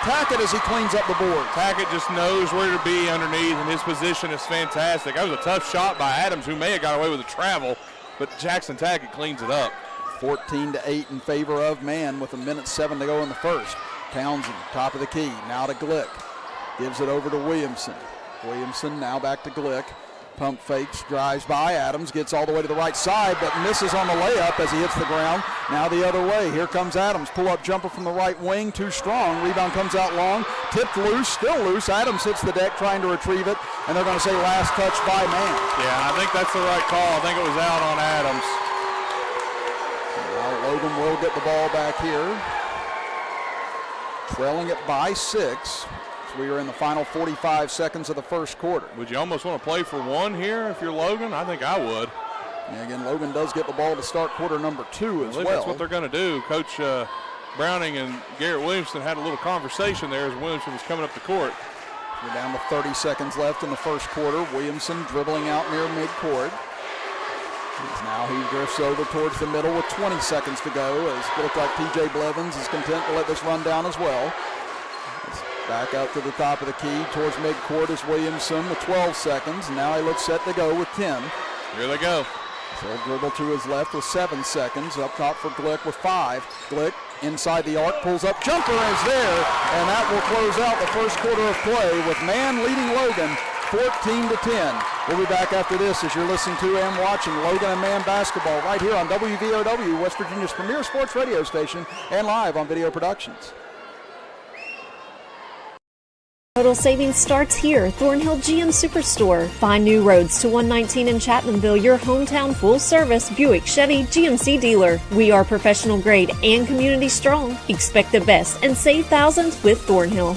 Tackett as he cleans up the board. Tackett just knows where to be underneath, and his position is fantastic. That was a tough shot by Adams, who may have got away with a travel, but Jackson Tackett cleans it up. 14-8 in favor of Man with 1:07 to go in the first. Townsend, top of the key, now to Glick. Gives it over to Williamson. Williamson now back to Glick. Pump fakes, drives by. Adams gets all the way to the right side, but misses on the layup as he hits the ground. Now the other way. Here comes Adams. Pull-up jumper from the right wing, too strong. Rebound comes out long. Tipped loose, still loose. Adams hits the deck trying to retrieve it, and they're going to say last touch by Man. Yeah, I think that's the right call. I think it was out on Adams. Now Logan will get the ball back here. Trailing it by 6. We are in the final 45 seconds of the first quarter. Would you almost want to play for one here if you're Logan? I think I would. And again, Logan does get the ball to start quarter number 2 as well. That's what they're going to do. Coach Browning and Garrett Williamson had a little conversation there as Williamson was coming up the court. We're down to 30 seconds left in the first quarter. Williamson dribbling out near midcourt. Now he drifts over towards the middle with 20 seconds to go, as it looks like T.J. Blevins is content to let this run down as well. Back up to the top of the key towards midcourt is Williamson with 12 seconds. And now he looks set to go with 10. Here they go. So dribble to his left with 7 seconds. Up top for Glick with 5. Glick inside the arc, pulls up, jumper is there. And that will close out the first quarter of play with Man leading Logan 14-10. We'll be back after this as you're listening to and watching Logan and Man basketball right here on WVOW, West Virginia's premier sports radio station, and live on Video Productions. Total savings starts here. Thornhill GM Superstore. Find new roads to 119 in Chapmanville, your hometown full-service Buick, Chevy, GMC dealer. We are professional grade and community strong. Expect the best and save thousands with Thornhill.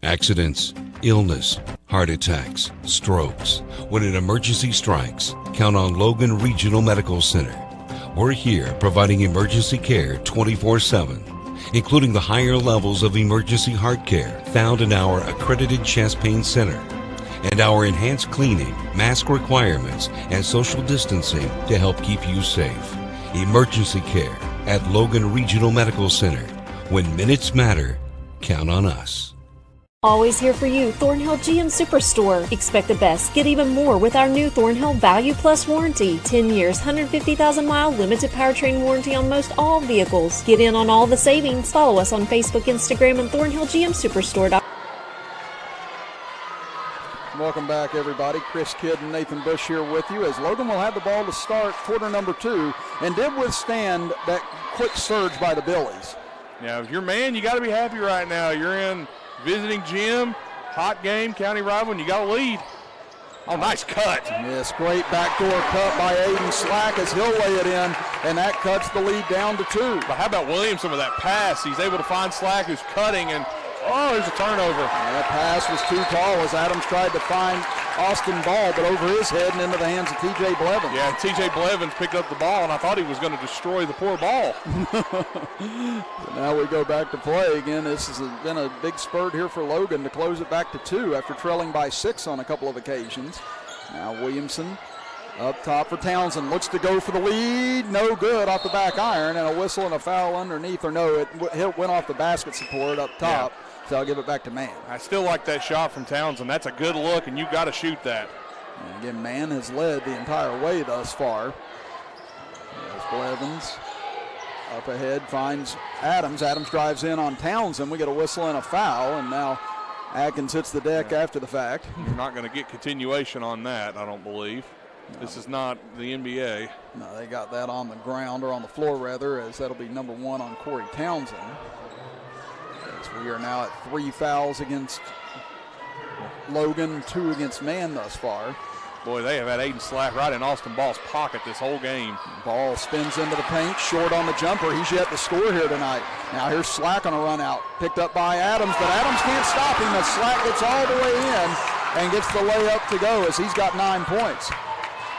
Accidents, illness, heart attacks, strokes. When an emergency strikes, count on Logan Regional Medical Center. We're here providing emergency care 24/7. Including the higher levels of emergency heart care found in our accredited chest pain center, and our enhanced cleaning, mask requirements, and social distancing to help keep you safe. Emergency care at Logan Regional Medical Center. When minutes matter, count on us. Always here for you, Thornhill GM Superstore. Expect the best, get even more with our new Thornhill Value Plus warranty. 10 years, 150,000-mile limited powertrain warranty on most all vehicles. Get in on all the savings. Follow us on Facebook, Instagram, and Thornhill GM Superstore. Welcome back, everybody. Chris Kidd and Nathan Bush here with you as Logan will have the ball to start quarter number 2 and did withstand that quick surge by the Billies. Yeah, if you're Man, you got to be happy right now. You're in visiting Jim, hot game, county rival, and you got a lead. Oh, nice cut. Yes, great backdoor cut by Aiden Slack as he'll lay it in, and that cuts the lead down to 2. But how about Williamson with that pass? He's able to find Slack, who's cutting, and oh, there's a turnover. And that pass was too tall as Adams tried to find Austin Ball, but over his head and into the hands of T.J. Blevins. Yeah, T.J. Blevins picked up the ball, and I thought he was going to destroy the poor ball. So now we go back to play again. This has been a big spurt here for Logan to close it back to 2 after trailing by 6 on a couple of occasions. Now Williamson up top for Townsend. Looks to go for the lead. No good off the back iron, and a whistle and a foul underneath. Or no, it went off the basket support up top. Yeah. So I'll give it back to Man. I still like that shot from Townsend. That's a good look, and you got to shoot that. And again, Man has led the entire way thus far. There's Blevins up ahead, finds Adams. Adams drives in on Townsend. We get a whistle and a foul, and now Atkins hits the deck after the fact. You're not going to get continuation on that, I don't believe. No. This is not the NBA. No, they got that on the ground, or on the floor rather, as that'll be number 1 on Corey Townsend. We are now at 3 fouls against Logan, 2 against Man thus far. Boy, they have had Aiden Slack right in Austin Ball's pocket this whole game. Ball spins into the paint, short on the jumper. He's yet to score here tonight. Now here's Slack on a run out. Picked up by Adams, but Adams can't stop him as Slack gets all the way in and gets the layup to go as he's got 9 points.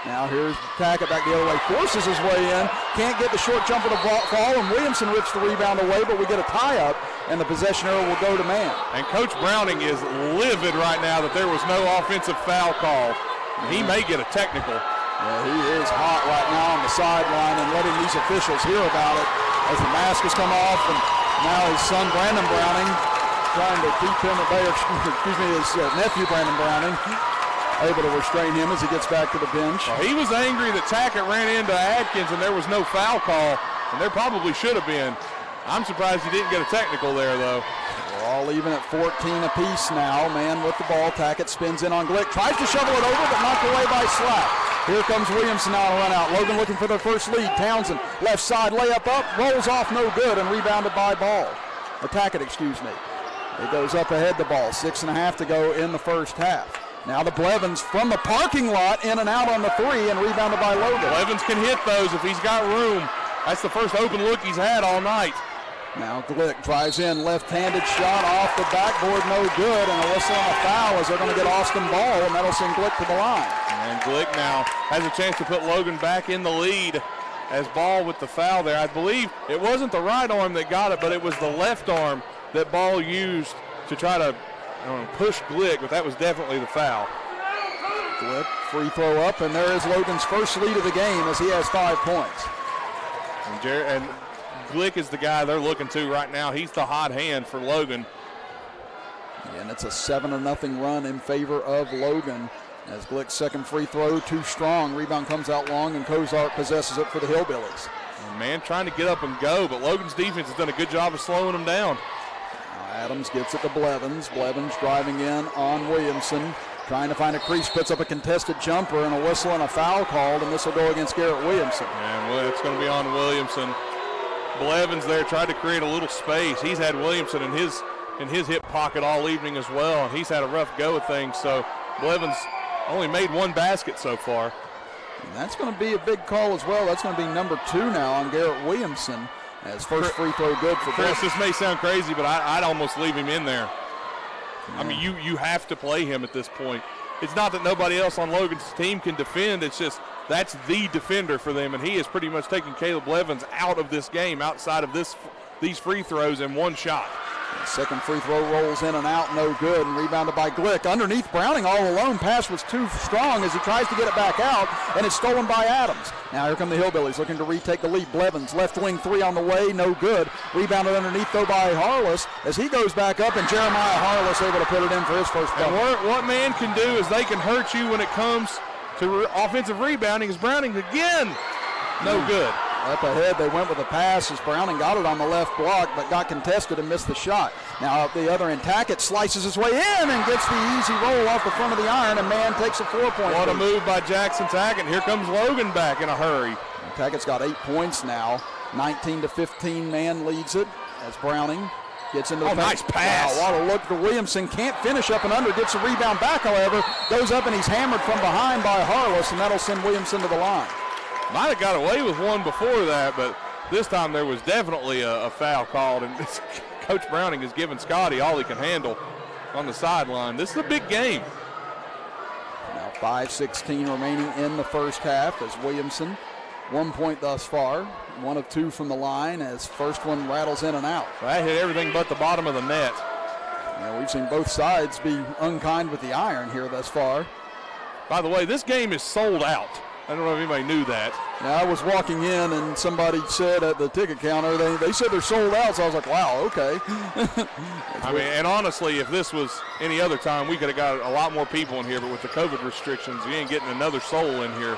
Now here's Tackett back the other way, forces his way in, can't get the short jumper to fall, and Williamson rips the rebound away, but we get a tie-up, and the possession arrow will go to Man. And Coach Browning is livid right now that there was no offensive foul call. He may get a technical. Yeah, he is hot right now on the sideline and letting these officials hear about it as the mask has come off, and now his son Brandon Browning trying to keep him at bay. Excuse me, his nephew, Brandon Browning, able to restrain him as he gets back to the bench. Well, he was angry that Tackett ran into Adkins and there was no foul call, and there probably should have been. I'm surprised he didn't get a technical there, though. We're all even at 14 apiece now. Man with the ball. Tackett spins in on Glick. Tries to shovel it over, but knocked away by Slack. Here comes Williamson now to run out. Logan looking for their first lead. Townsend, left side, layup up, rolls off, no good, and rebounded by Tackett, excuse me. It goes up ahead the ball. 6.5 to go in the first half. Now to Blevins from the parking lot, in and out on the three, and rebounded by Logan. Blevins can hit those if he's got room. That's the first open look he's had all night. Now Glick drives in, left-handed shot off the backboard, no good, and a whistle on a foul as they're going to get Austin Ball, and that'll send Glick to the line. And Glick now has a chance to put Logan back in the lead as Ball with the foul there. I believe it wasn't the right arm that got it, but it was the left arm that Ball used to try to push Glick, but that was definitely the foul. Glick, free throw up, and there is Logan's first lead of the game as he has 5 points. And Glick is the guy they're looking to right now. He's the hot hand for Logan. And it's a 7-0 run in favor of Logan as Glick's second free throw too strong. Rebound comes out long, and Kozart possesses it for the Hillbillies. Man trying to get up and go, but Logan's defense has done a good job of slowing him down. Now Adams gets it to Blevins. Blevins driving in on Williamson. Trying to find a crease, puts up a contested jumper, and a whistle and a foul called, and this will go against Garrett Williamson. And it's going to be on Williamson. Blevins there tried to create a little space. He's had Williamson in his hip pocket all evening as well, and he's had a rough go of things. So Blevins only made one basket so far. And that's going to be a big call as well. That's going to be number 2 now on Garrett Williamson as first free throw good for Chris. Blevins. This may sound crazy, but I'd almost leave him in there. I mean, you have to play him at this point. It's not that nobody else on Logan's team can defend. It's just that's the defender for them, and he is pretty much taking Caleb Blevins out of this game outside of these free throws in one shot. Second free throw rolls in and out, no good, and rebounded by Glick. Underneath Browning all alone. Pass was too strong as he tries to get it back out, and it's stolen by Adams. Now here come the Hillbillies looking to retake the lead. Blevins, left wing three on the way, no good. Rebounded underneath, though, by Harless as he goes back up, and Jeremiah Harless able to put it in for his first double. And what man can do is they can hurt you when it comes to offensive rebounding. Is Browning again? No good. Up ahead, they went with a pass as Browning got it on the left block, but got contested and missed the shot. Now up the other end, Tackett slices his way in and gets the easy roll off the front of the iron, and man takes a 4-point What lead. a move by Jackson Tackett. Here comes Logan back in a hurry. And Tackett's got 8 points now. 19-15, man leads it as Browning gets into the paint. Nice pass. Wow, what a look for Williamson. Can't finish up and under. Gets a rebound back, however. Goes up and he's hammered from behind by Harless, and that'll send Williamson to the line. Might have got away with one before that, but this time there was definitely a foul called, and Coach Browning is giving Scotty all he can handle on the sideline. This is a big game. Now 5:16 remaining in the first half as Williamson, 1 point thus far, 1 of 2 from the line as first one rattles in and out. That hit everything but the bottom of the net. Now we've seen both sides be unkind with the iron here thus far. By the way, this game is sold out. I don't know if anybody knew that. Now I was walking in and somebody said at the ticket counter, they said they're sold out, so I was like, wow, okay. I mean, and honestly, if this was any other time, we could have got a lot more people in here, but with the COVID restrictions, you ain't getting another soul in here.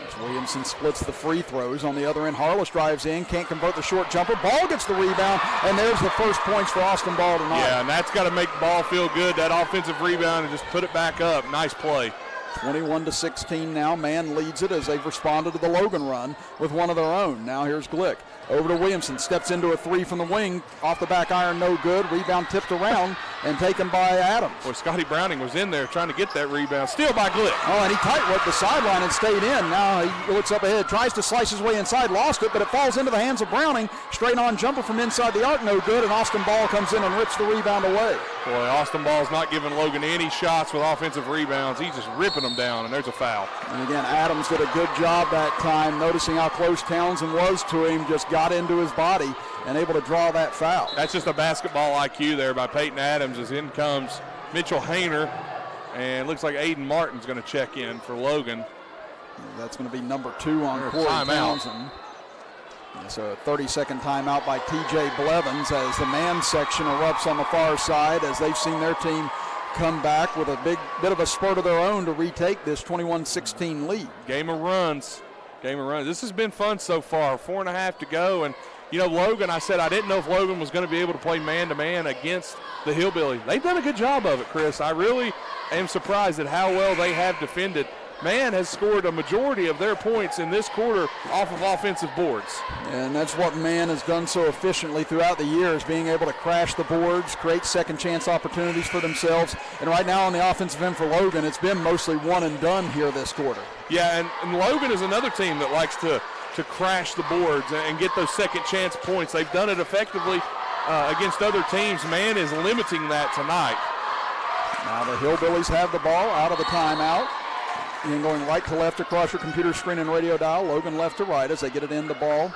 As Williamson splits the free throws. On the other end, Harless drives in, can't convert the short jumper. Ball gets the rebound, and there's the first points for Austin Ball tonight. Yeah, and that's got to make Ball feel good, that offensive rebound, and just put it back up. Nice play. 21-16 now. Man leads it as they've responded to the Logan run with one of their own. Now here's Glick. Over to Williamson. Steps into a three from the wing. Off the back iron, no good. Rebound tipped around and taken by Adams. Boy, Scotty Browning was in there trying to get that rebound. Steal by Glick. Oh, and he tight-worked the sideline and stayed in. Now he looks up ahead. Tries to slice his way inside. Lost it, but it falls into the hands of Browning. Straight on jumper from inside the arc, no good. And Austin Ball comes in and rips the rebound away. Boy, Austin Ball's not giving Logan any shots with offensive rebounds. He's just ripping them down, and there's a foul. And again, Adams did a good job that time, noticing how close Townsend was to him, just got into his body and able to draw that foul. That's just a basketball IQ there by Peyton Adams as in comes Mitchell Hayner, and looks like Aiden Martin's going to check in for Logan. That's going to be number 2 on Corey Townsend. So a 30-second timeout by T.J. Blevins as the man section erupts on the far side as they've seen their team come back with a bit of a spurt of their own to retake this 21-16 lead. Game of runs. This has been fun so far. 4.5 to go. And, you know, Logan, I said I didn't know if Logan was going to be able to play man-to-man against the Hillbillies. They've done a good job of it, Chris. I really am surprised at how well they have defended. Man has scored a majority of their points in this quarter off of offensive boards. And that's what Man has done so efficiently throughout the years, being able to crash the boards, create second chance opportunities for themselves. And right now on the offensive end for Logan, it's been mostly one and done here this quarter. Yeah, and Logan is another team that likes to crash the boards and get those second chance points. They've done it effectively against other teams. Man is limiting that tonight. Now the Hillbillies have the ball out of the timeout. And going right to left across your computer screen and radio dial. Logan left to right as they get it in the ball.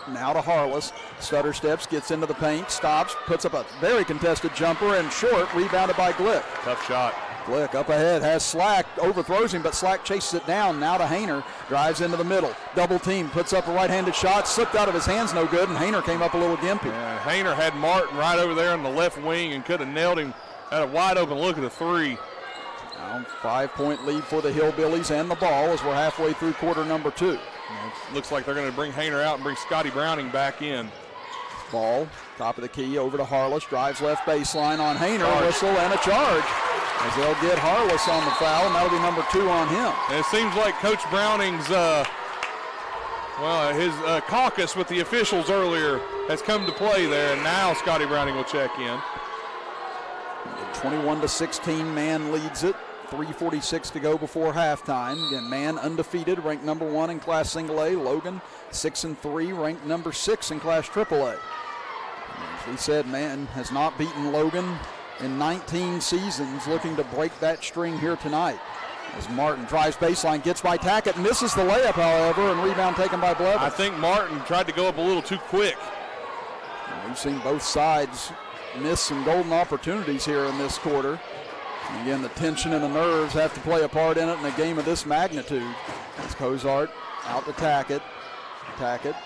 Now to Harless. Stutter steps, gets into the paint, stops, puts up a very contested jumper and short, rebounded by Glick. Tough shot. Glick up ahead, has Slack, overthrows him, but Slack chases it down. Now to Hayner, drives into the middle. Double team, puts up a right-handed shot, slipped out of his hands, no good, and Hayner came up a little gimpy. Yeah, Hayner had Martin right over there on the left wing and could have nailed him. Had a wide open look at a three. Now 5-point lead for the Hillbillies and the ball as we're halfway through quarter number 2. Looks like they're going to bring Hayner out and bring Scotty Browning back in. Ball, top of the key, over to Harless, drives left baseline on Hayner, whistle and a charge. As they'll get Harless on the foul, and that'll be number 2 on him. And it seems like Coach Browning's, his caucus with the officials earlier has come to play there, and now Scotty Browning will check in. 21-16, Man leads it. 3:46 to go before halftime. Again, Man undefeated, ranked number 1 in Class Single A. Logan 6-3, ranked number 6 in Class AAA. As we said, Man has not beaten Logan in 19 seasons, looking to break that string here tonight. As Martin drives baseline, gets by Tackett, misses the layup, however, and rebound taken by Blevins. I think Martin tried to go up a little too quick. And we've seen both sides miss some golden opportunities here in this quarter. And again, the tension and the nerves have to play a part in it in a game of this magnitude. As Cozart out to Tackett. Tackett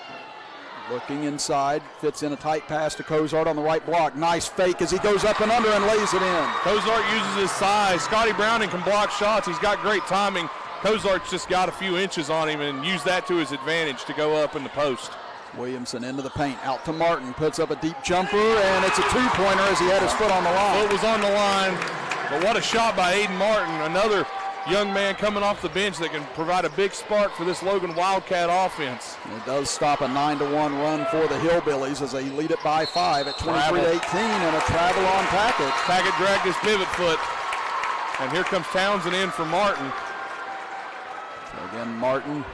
looking inside, fits in a tight pass to Cozart on the right block. Nice fake as he goes up and under and lays it in. Cozart uses his size. Scotty Browning can block shots. He's got great timing. Cozart's just got a few inches on him and used that to his advantage to go up in the post. Williamson into the paint, out to Martin, puts up a deep jumper, and it's a two-pointer as he had his foot on the line. Foot was on the line, but what a shot by Aiden Martin, another young man coming off the bench that can provide a big spark for this Logan Wildcat offense. It does stop a 9-1 run for the Hillbillies as they lead it by 5 at 23-18, and a travel on Tackett. Tackett dragged his pivot foot, and here comes Townsend in for Martin. So again, Martin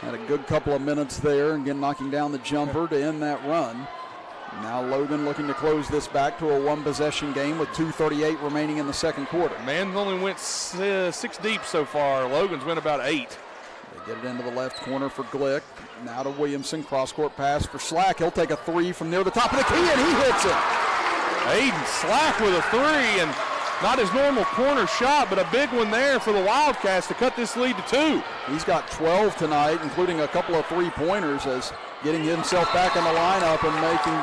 had a good couple of minutes there, again knocking down the jumper to end that run. Now Logan looking to close this back to a one-possession game with 2:38 remaining in the second quarter. Man's only went 6 deep so far. Logan's went about 8. They get it into the left corner for Glick. Now to Williamson, cross-court pass for Slack. He'll take a 3 from near the top of the key, and he hits it. Aiden Slack with a 3, and not his normal corner shot, but a big one there for the Wildcats to cut this lead to 2. He's got 12 tonight, including a couple of three-pointers, as getting himself back in the lineup and making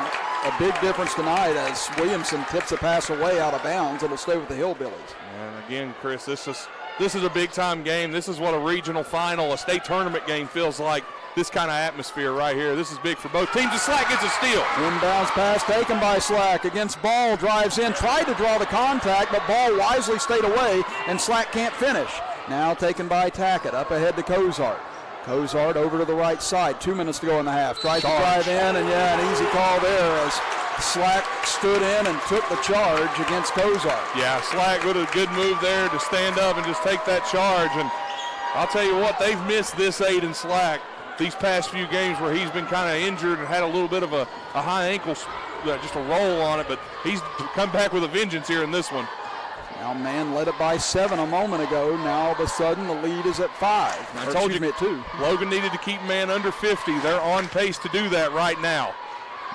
a big difference tonight as Williamson tips a pass away out of bounds. It'll stay with the Hillbillies. And again, Chris, this is a big-time game. This is what a regional final, a state tournament game feels like. This kind of atmosphere right here. This is big for both teams. And Slack gets a steal. Inbounds pass taken by Slack against Ball, drives in, tried to draw the contact, but Ball wisely stayed away, and Slack can't finish. Now taken by Tackett, up ahead to Cozart. Cozart over to the right side, 2 minutes to go in the half. Tries to drive in, and an easy call there as Slack stood in and took the charge against Cozart. Yeah, Slack with a good move there to stand up and just take that charge. And I'll tell you what, they've missed this Aiden Slack these past few games where he's been kind of injured and had a little bit of a high ankle, just a roll on it, but he's come back with a vengeance here in this one. Now Man led it by 7 a moment ago. Now all of a sudden the lead is at 5. I told you, at 2. Logan needed to keep Man under 50. They're on pace to do that right now.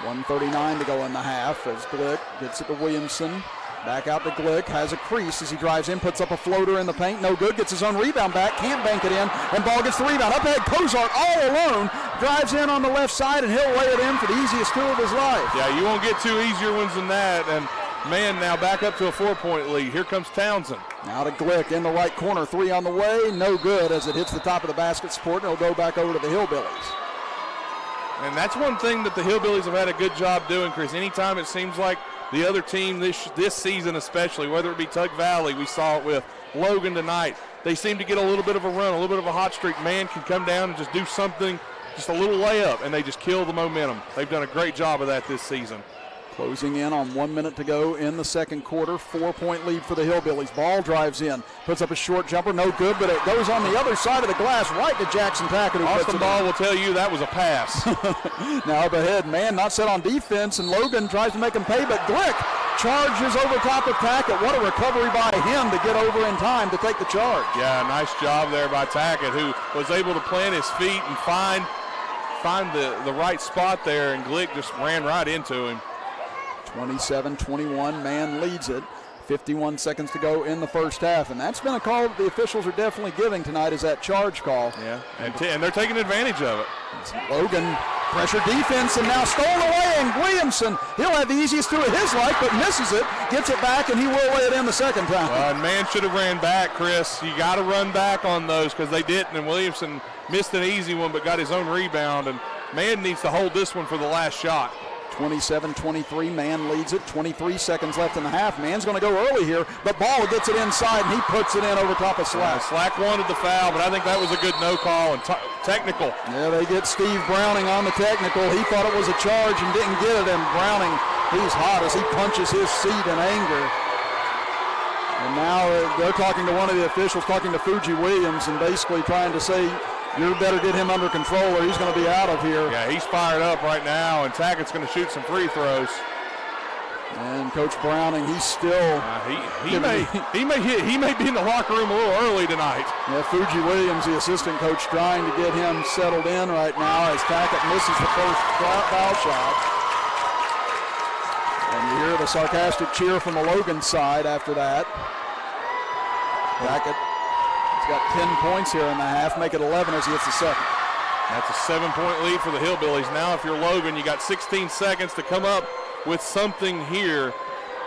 1:39 to go in the half as Glick gets it to Williamson. Back out to Glick, has a crease as he drives in, puts up a floater in the paint, no good, gets his own rebound back, can't bank it in, and Ball gets the rebound. Up ahead, Cozart all alone, drives in on the left side, and he'll lay it in for the easiest two of his life. Yeah, you won't get two easier ones than that. And man, now back up to a 4-point lead. Here comes Townsend. Now to Glick in the right corner, three on the way, no good as it hits the top of the basket support, and it'll go back over to the Hillbillies. And that's one thing that the Hillbillies have had a good job doing, Chris. Anytime it seems like the other team this season especially, whether it be Tug Valley, we saw it with Logan tonight, they seem to get a little bit of a run, a little bit of a hot streak. Man can come down and just do something, just a little layup, and they just kill the momentum. They've done a great job of that this season. Closing in on 1 minute to go in the second quarter. 4-point lead for the Hillbillies. Ball drives in, puts up a short jumper, no good, but it goes on the other side of the glass right to Jackson Tackett. Austin Ball will tell you that was a pass. Now up ahead, man not set on defense, and Logan tries to make him pay, but Glick charges over top of Tackett. What a recovery by him to get over in time to take the charge. Yeah, nice job there by Tackett, who was able to plant his feet and find the right spot there, and Glick just ran right into him. 27-21, man leads it. 51 seconds to go in the first half, and that's been a call that the officials are definitely giving tonight, is that charge call. Yeah, and they're taking advantage of it. Logan, pressure defense, and now stolen away, and Williamson, he'll have the easiest two of his life, but misses it, gets it back, and he will lay it in the second time. Well, and man should have ran back, Chris. You got to run back on those because they didn't, and Williamson missed an easy one but got his own rebound, and man needs to hold this one for the last shot. 27-23, man leads it. 23 seconds left in the half. Man's going to go early here, but Ball gets it inside, and he puts it in over top of Slack. Slack wanted the foul, but I think that was a good no call and technical. Yeah, they get Steve Browning on the technical. He thought it was a charge and didn't get it, and Browning, he's hot as he punches his seat in anger. And now they're talking to one of the officials, talking to Fuji Williams, and basically trying to say, you better get him under control or he's going to be out of here. Yeah, he's fired up right now, and Tackett's going to shoot some free throws. And Coach Browning, he's still he may be in the locker room a little early tonight. Yeah, Fuji Williams, the assistant coach, trying to get him settled in right now as Tackett misses the first foul shot. And you hear the sarcastic cheer from the Logan side after that. Tackett got 10 points here in the half, make it 11 as he hits the second. That's a 7-point lead for the Hillbillies. Now if you're Logan, you got 16 seconds to come up with something here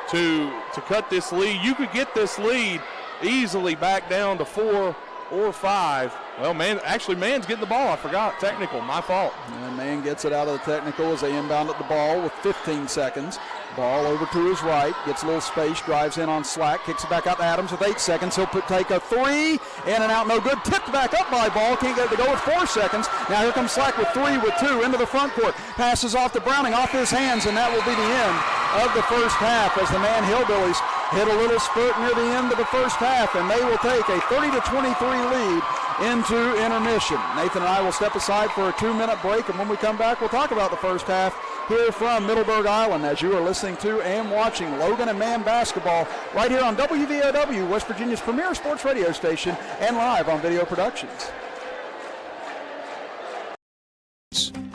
to cut this lead. You could get this lead easily back down to 4 or 5. Well, Man's getting the ball. I forgot. Technical, my fault. And Man gets it out of the technical as they inbound at the ball with 15 seconds. Ball over to his right, gets a little space, drives in on Slack, kicks it back out to Adams with 8 seconds. He'll take a three, in and out, no good. Tipped back up by Ball, can't get it to go with 4 seconds. Now here comes Slack with 3 with 2 into the front court. Passes off to Browning, off his hands, and that will be the end of the first half as the Man Hillbillies hit a little spurt near the end of the first half, and they will take a 30-23 lead into intermission. Nathan and I will step aside for a 2-minute break, and when we come back, we'll talk about the first half here from Middleburg Island as you are listening to and watching Logan and Man basketball right here on WVOW, West Virginia's premier sports radio station, and live on Video Productions.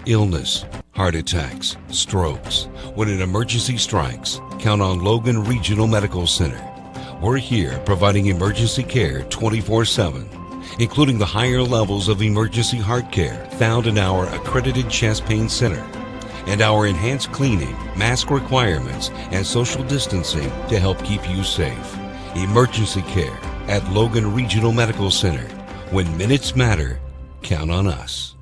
Illness, heart attacks, strokes. When an emergency strikes, count on Logan Regional Medical Center. We're here providing emergency care 24/7, including the higher levels of emergency heart care found in our accredited chest pain center, and our enhanced cleaning, mask requirements, and social distancing to help keep you safe. Emergency care at Logan Regional Medical Center. When minutes matter, count on us.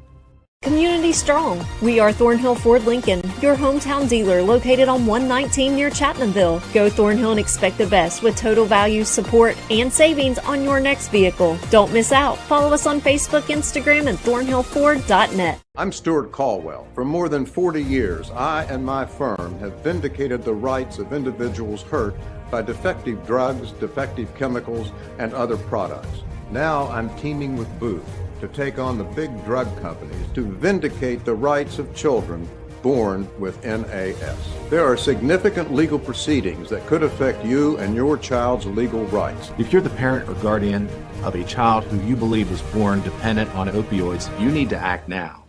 Community strong. We are Thornhill Ford Lincoln, your hometown dealer located on 119 near Chapmanville. Go Thornhill and expect the best with total value, support, and savings on your next vehicle. Don't miss out. Follow us on Facebook, Instagram, and thornhillford.net. I'm Stuart Caldwell. For more than 40 years, I and my firm have vindicated the rights of individuals hurt by defective drugs, defective chemicals, and other products. Now I'm teaming with Booth to take on the big drug companies to vindicate the rights of children born with NAS. There are significant legal proceedings that could affect you and your child's legal rights. If you're the parent or guardian of a child who you believe was born dependent on opioids, you need to act now.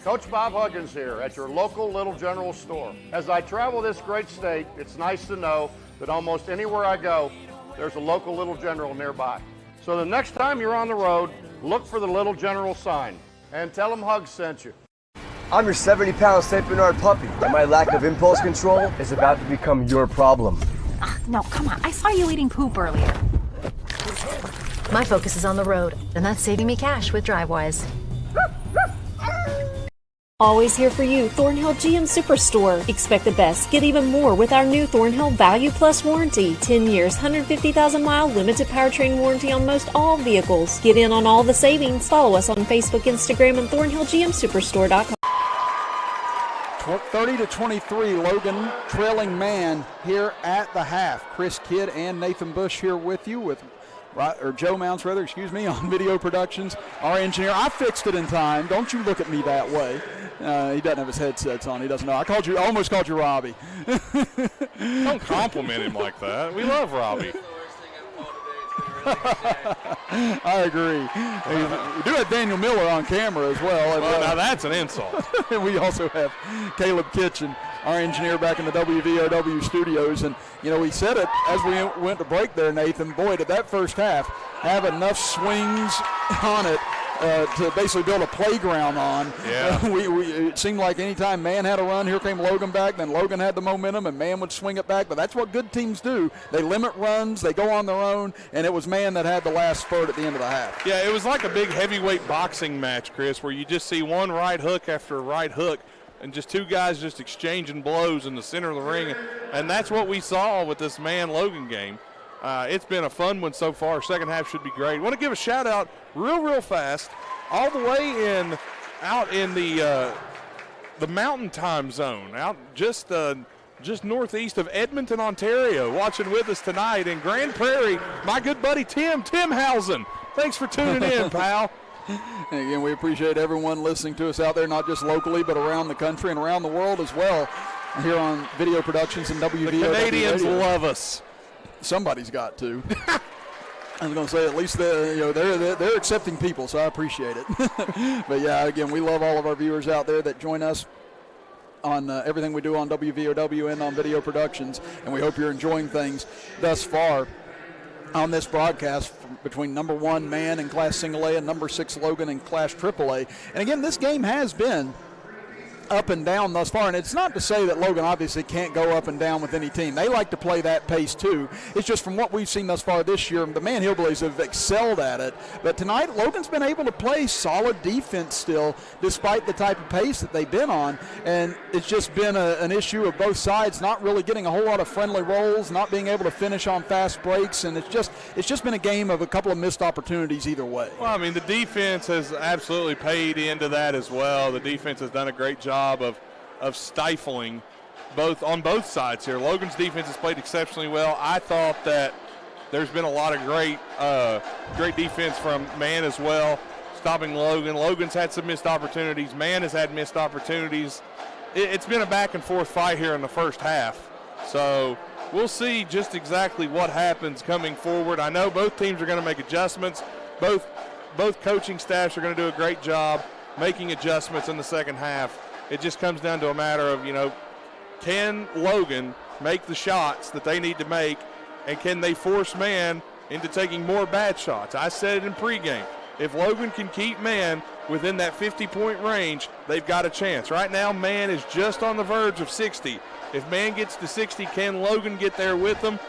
Coach Bob Huggins here at your local Little General store. As I travel this great state, it's nice to know that almost anywhere I go, there's a local Little General nearby. So the next time you're on the road, look for the Little General sign and tell them Hugs sent you. I'm your 70-pound St. Bernard puppy, and my lack of impulse control is about to become your problem. No, come on. I saw you eating poop earlier. My focus is on the road, and that's saving me cash with DriveWise. Always here for you, Thornhill GM Superstore. Expect the best, get even more with our new Thornhill Value Plus warranty. 10 years, 150,000-mile limited powertrain warranty on most all vehicles. Get in on all the savings. Follow us on Facebook, Instagram, and ThornhillGMSuperstore.com. 30-23, Logan trailing man here at the half. Chris Kidd and Nathan Bush here with you with Joe Mounts, rather, on Video Productions. Our engineer, I fixed it in time. Don't you look at me that way. He doesn't have his headsets on. He doesn't know. I almost called you Robbie. Don't compliment him like that. We love Robbie. I agree. We do have Daniel Miller on camera as well. Well, now that's an insult. And we also have Caleb Kitchen, our engineer back in the WVOW studios. And, we said it as we went to break there, Nathan. Boy, did that first half have enough swings on it to basically build a playground on. Yeah. It seemed like anytime Man had a run, here came Logan back, then Logan had the momentum, and Man would swing it back. But that's what good teams do. They limit runs, they go on their own, and it was Man that had the last spurt at the end of the half. Yeah, it was like a big heavyweight boxing match, Chris, where you just see one right hook after a right hook, and just two guys just exchanging blows in the center of the ring. And that's what we saw with this Man-Logan game. It's been a fun one so far. Second half should be great. I want to give a shout out real fast all the way out in the Mountain Time Zone, out just northeast of Edmonton, Ontario, watching with us tonight in Grand Prairie. My good buddy Tim Housen. Thanks for tuning in, pal. And again, we appreciate everyone listening to us out there, not just locally, but around the country and around the world as well, here on Video Productions and WVOW. The Canadians love us. Somebody's got to. I was going to say, at least they're accepting people, so I appreciate it. But yeah, again, we love all of our viewers out there that join us on everything we do on WVOW and on Video Productions, and we hope you're enjoying things thus far on this broadcast between number 1 Man in Class Single A and number 6 Logan in Class AAA. And again, this game has been up and down thus far, and it's not to say that Logan obviously can't go up and down with any team. They like to play that pace too. It's just from what we've seen thus far this year, the Man Hillbillies have excelled at it. But tonight, Logan's been able to play solid defense still, despite the type of pace that they've been on. And it's just been an issue of both sides not really getting a whole lot of friendly rolls, not being able to finish on fast breaks, and it's just been a game of a couple of missed opportunities either way. Well, I mean, the defense has absolutely paid into that as well. The defense has done a great job of stifling on both sides here. Logan's defense has played exceptionally well. I thought that there's been a lot of great defense from Man as well, stopping Logan. Logan's had some missed opportunities. Man has had missed opportunities. It's been a back and forth fight here in the first half. So we'll see just exactly what happens coming forward. I know both teams are going to make adjustments. Both coaching staffs are going to do a great job making adjustments in the second half. It just comes down to a matter of, can Logan make the shots that they need to make, and can they force Man into taking more bad shots? I said it in pregame. If Logan can keep Man within that 50-point range, they've got a chance. Right now, Man is just on the verge of 60. If Man gets to 60, can Logan get there with them?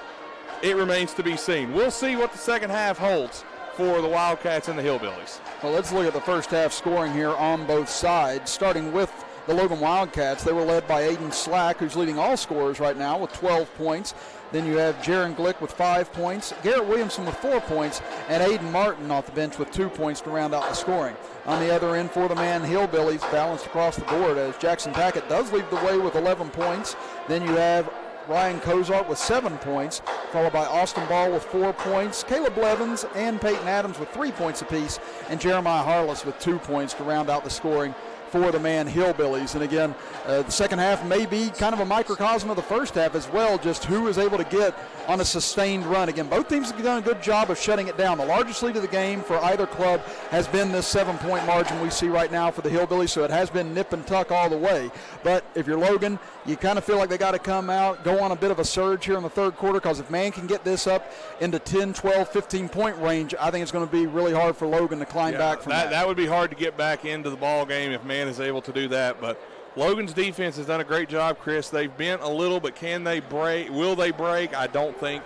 It remains to be seen. We'll see what the second half holds for the Wildcats and the Hillbillies. Well, let's look at the first half scoring here on both sides, starting with the Logan Wildcats. They were led by Aiden Slack, who's leading all scorers right now with 12 points. Then you have Jaron Glick with 5 points, Garrett Williamson with 4 points, and Aiden Martin off the bench with 2 points to round out the scoring. On the other end for the Man Hillbillies, balanced across the board as Jackson Tackett does lead the way with 11 points. Then you have Ryan Kozart with 7 points, followed by Austin Ball with 4 points, Caleb Blevins and Peyton Adams with 3 points apiece, and Jeremiah Harless with 2 points to round out the scoring for the Man Hillbillies. And again, the second half may be kind of a microcosm of the first half as well, just who is able to get on a sustained run. Again, both teams have done a good job of shutting it down. The largest lead of the game for either club has been this 7-point margin we see right now for the Hillbillies, so it has been nip and tuck all the way. But if you're Logan, you kind of feel like they got to come out, go on a bit of a surge here in the third quarter, because if Man can get this up into 10, 12, 15-point range, I think it's going to be really hard for Logan to climb back from that. That would be hard to get back into the ball game if Man man is able to do that. But Logan's defense has done a great job, Chris. They've bent a little, but can they break? Will they break? I don't think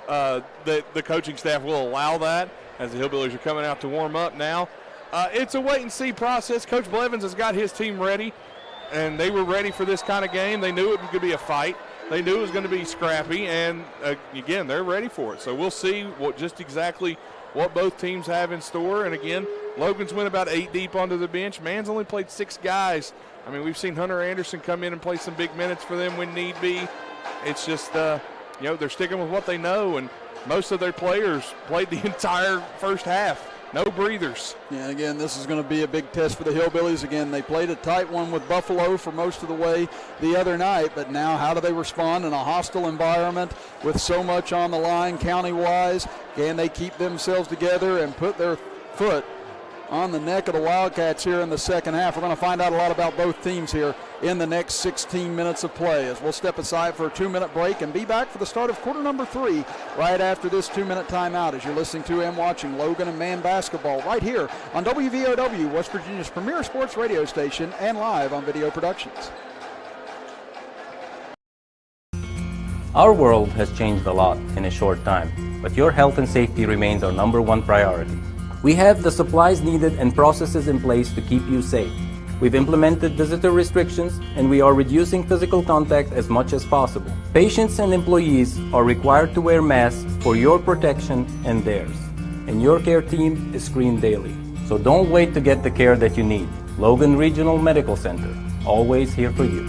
that the coaching staff will allow that, as the Hillbillies are coming out to warm up now. It's a wait-and-see process. Coach Blevins has got his team ready, and they were ready for this kind of game. They knew it was going to be a fight. They knew it was going to be scrappy, and, again, they're ready for it. So we'll see just exactly what both teams have in store. And, again, Logan's went about 8 deep onto the bench. Man's only played 6 guys. I mean, we've seen Hunter Anderson come in and play some big minutes for them when need be. It's just, they're sticking with what they know, and most of their players played the entire first half. No breathers. Yeah, and again, this is going to be a big test for the Hillbillies. Again, they played a tight one with Buffalo for most of the way the other night, but now how do they respond in a hostile environment with so much on the line county-wise? Can they keep themselves together and put their foot on the neck of the Wildcats here in the second half? We're going to find out a lot about both teams here in the next 16 minutes of play, as we'll step aside for a 2-minute break and be back for the start of quarter number 3 right after this 2-minute timeout, as you're listening to and watching Logan and Man Basketball right here on WVOW, West Virginia's premier sports radio station, and live on Video Productions. Our world has changed a lot in a short time, but your health and safety remains our #1 priority. We have the supplies needed and processes in place to keep you safe. We've implemented visitor restrictions, and we are reducing physical contact as much as possible. Patients and employees are required to wear masks for your protection and theirs. And your care team is screened daily. So don't wait to get the care that you need. Logan Regional Medical Center, always here for you.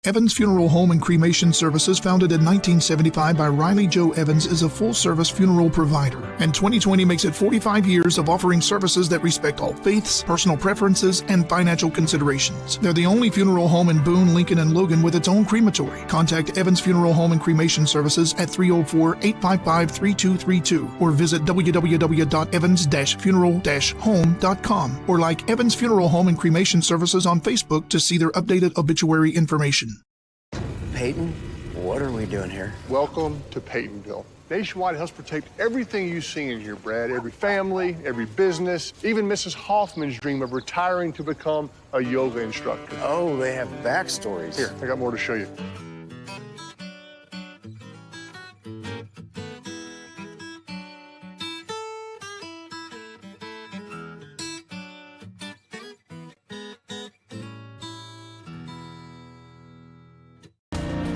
Evans Funeral Home and Cremation Services, founded in 1975 by Riley Joe Evans, is a full-service funeral provider, and 2020 makes it 45 years of offering services that respect all faiths, personal preferences, and financial considerations. They're the only funeral home in Boone, Lincoln, and Logan with its own crematory. Contact Evans Funeral Home and Cremation Services at 304-855-3232 or visit www.evans-funeral-home.com or like Evans Funeral Home and Cremation Services on Facebook to see their updated obituary information. Peyton, what are we doing here? Welcome to Peytonville. Nationwide helps protect everything you see in here, Brad. Every family, every business, even Mrs. Hoffman's dream of retiring to become a yoga instructor. Oh, they have backstories. Here, I got more to show you.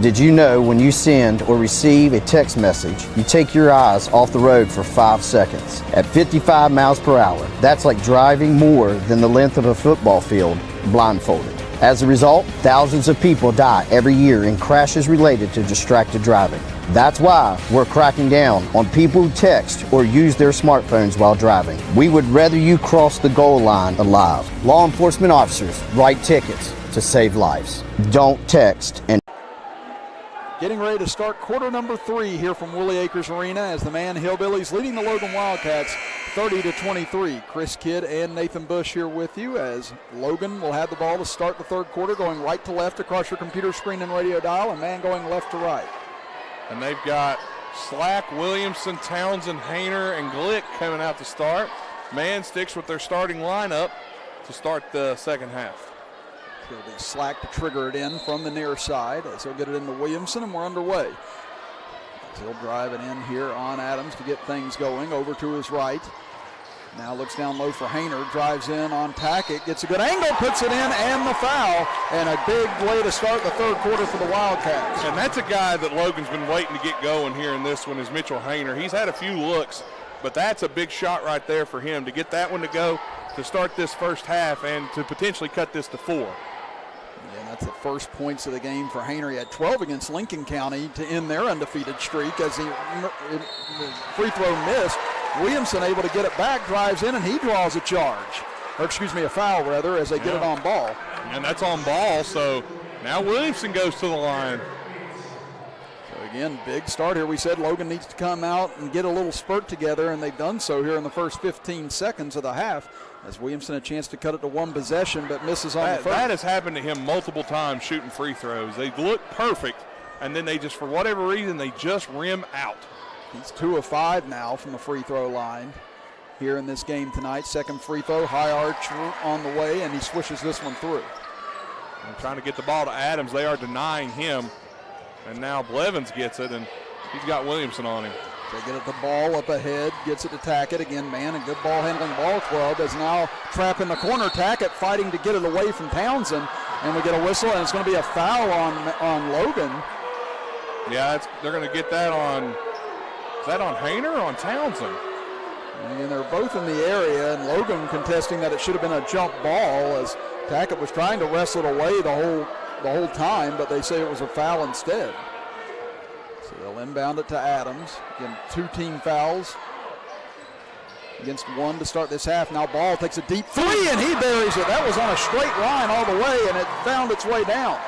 Did you know when you send or receive a text message, you take your eyes off the road for 5 seconds at 55 miles per hour? That's like driving more than the length of a football field blindfolded. As a result, thousands of people die every year in crashes related to distracted driving. That's why we're cracking down on people who text or use their smartphones while driving. We would rather you cross the goal line alive. Law enforcement officers write tickets to save lives. Don't text and Getting ready to start quarter number 3 here from Woolly Acres Arena as the Man Hillbillies leading the Logan Wildcats 30-23. Chris Kidd and Nathan Bush here with you as Logan will have the ball to start the third quarter, going right to left across your computer screen and radio dial, and Man going left to right. And they've got Slack, Williamson, Townsend, Hayner, and Glick coming out to start. Man sticks with their starting lineup to start the second half. He'll be Slack to trigger it in from the near side as he'll get it into Williamson, and we're underway. As he'll drive it in here on Adams to get things going over to his right. Now looks down low for Hayner, drives in on Tackett, gets a good angle, puts it in, and the foul, and a big way to start the third quarter for the Wildcats. And that's a guy that Logan's been waiting to get going here in this one is Mitchell Hayner. He's had a few looks, but that's a big shot right there for him to get that one to go to start this first half and to potentially cut this to 4. And that's the first points of the game for Hayner. He had 12 against Lincoln County to end their undefeated streak as the free throw missed. Williamson able to get it back, drives in, and he draws a charge. Or excuse me, a foul rather, as they get it on ball. And that's on ball, so now Williamson goes to the line. So again, big start here. We said Logan needs to come out and get a little spurt together, and they've done so here in the first 15 seconds of the half. As Williamson a chance to cut it to one possession, but misses on the first. That has happened to him multiple times shooting free throws. They look perfect, and then they just, for whatever reason, they just rim out. He's 2 of 5 now from the free throw line. here in this game tonight. Second free throw, high arch on the way, and he swishes this one through. And trying to get the ball to Adams. They are denying him. And now Blevins gets it, and he's got Williamson on him. They get it the ball up ahead, gets it to Tackett. Again, man, a good ball handling ball club is now trapped in the corner. Tackett fighting to get it away from Townsend, and we get a whistle, and it's going to be a foul on Logan. Yeah, they're going to get that on, is that on Hayner or on Townsend? And they're both in the area, and Logan contesting that it should have been a jump ball as Tackett was trying to wrestle it away the whole time, but they say it was a foul instead. So they'll inbound it to Adams. Again, 2 team fouls against 1 to start this half. Now Ball takes a deep 3, and he buries it. That was on a straight line all the way, and it found its way down.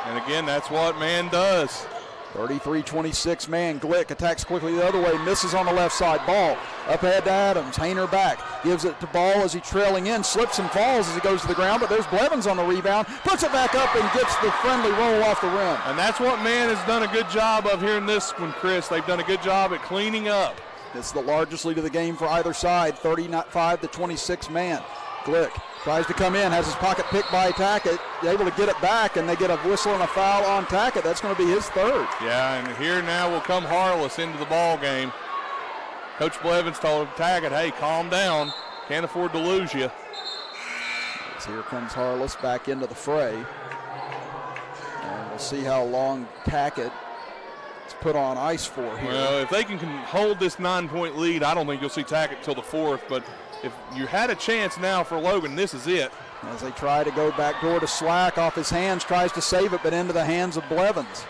And again, that's what man does. 33-26 man. Glick attacks quickly the other way, misses on the left side. Ball up ahead to Adams. Hayner back, gives it to Ball as he trailing in, slips and falls as he goes to the ground, but there's Blevins on the rebound, puts it back up and gets the friendly roll off the rim. And that's what man has done a good job of here in this one, Chris. They've done a good job at cleaning up. It's the largest lead of the game for either side, 35-26 man. Glick tries to come in, has his pocket picked by Tackett, able to get it back, and they get a whistle and a foul on Tackett. That's going to be his 3rd. Yeah, and here now will come Harless into the ball game. Coach Blevins told Tackett, hey, calm down. Can't afford to lose you. So here comes Harless back into the fray. And we'll see how long Tackett is put on ice for here. Well, if they can hold this 9-point lead, I don't think you'll see Tackett till the 4th, but if you had a chance now for Logan, this is it. As they try to go back door to Slack, off his hands, tries to save it, but into the hands of Blevins.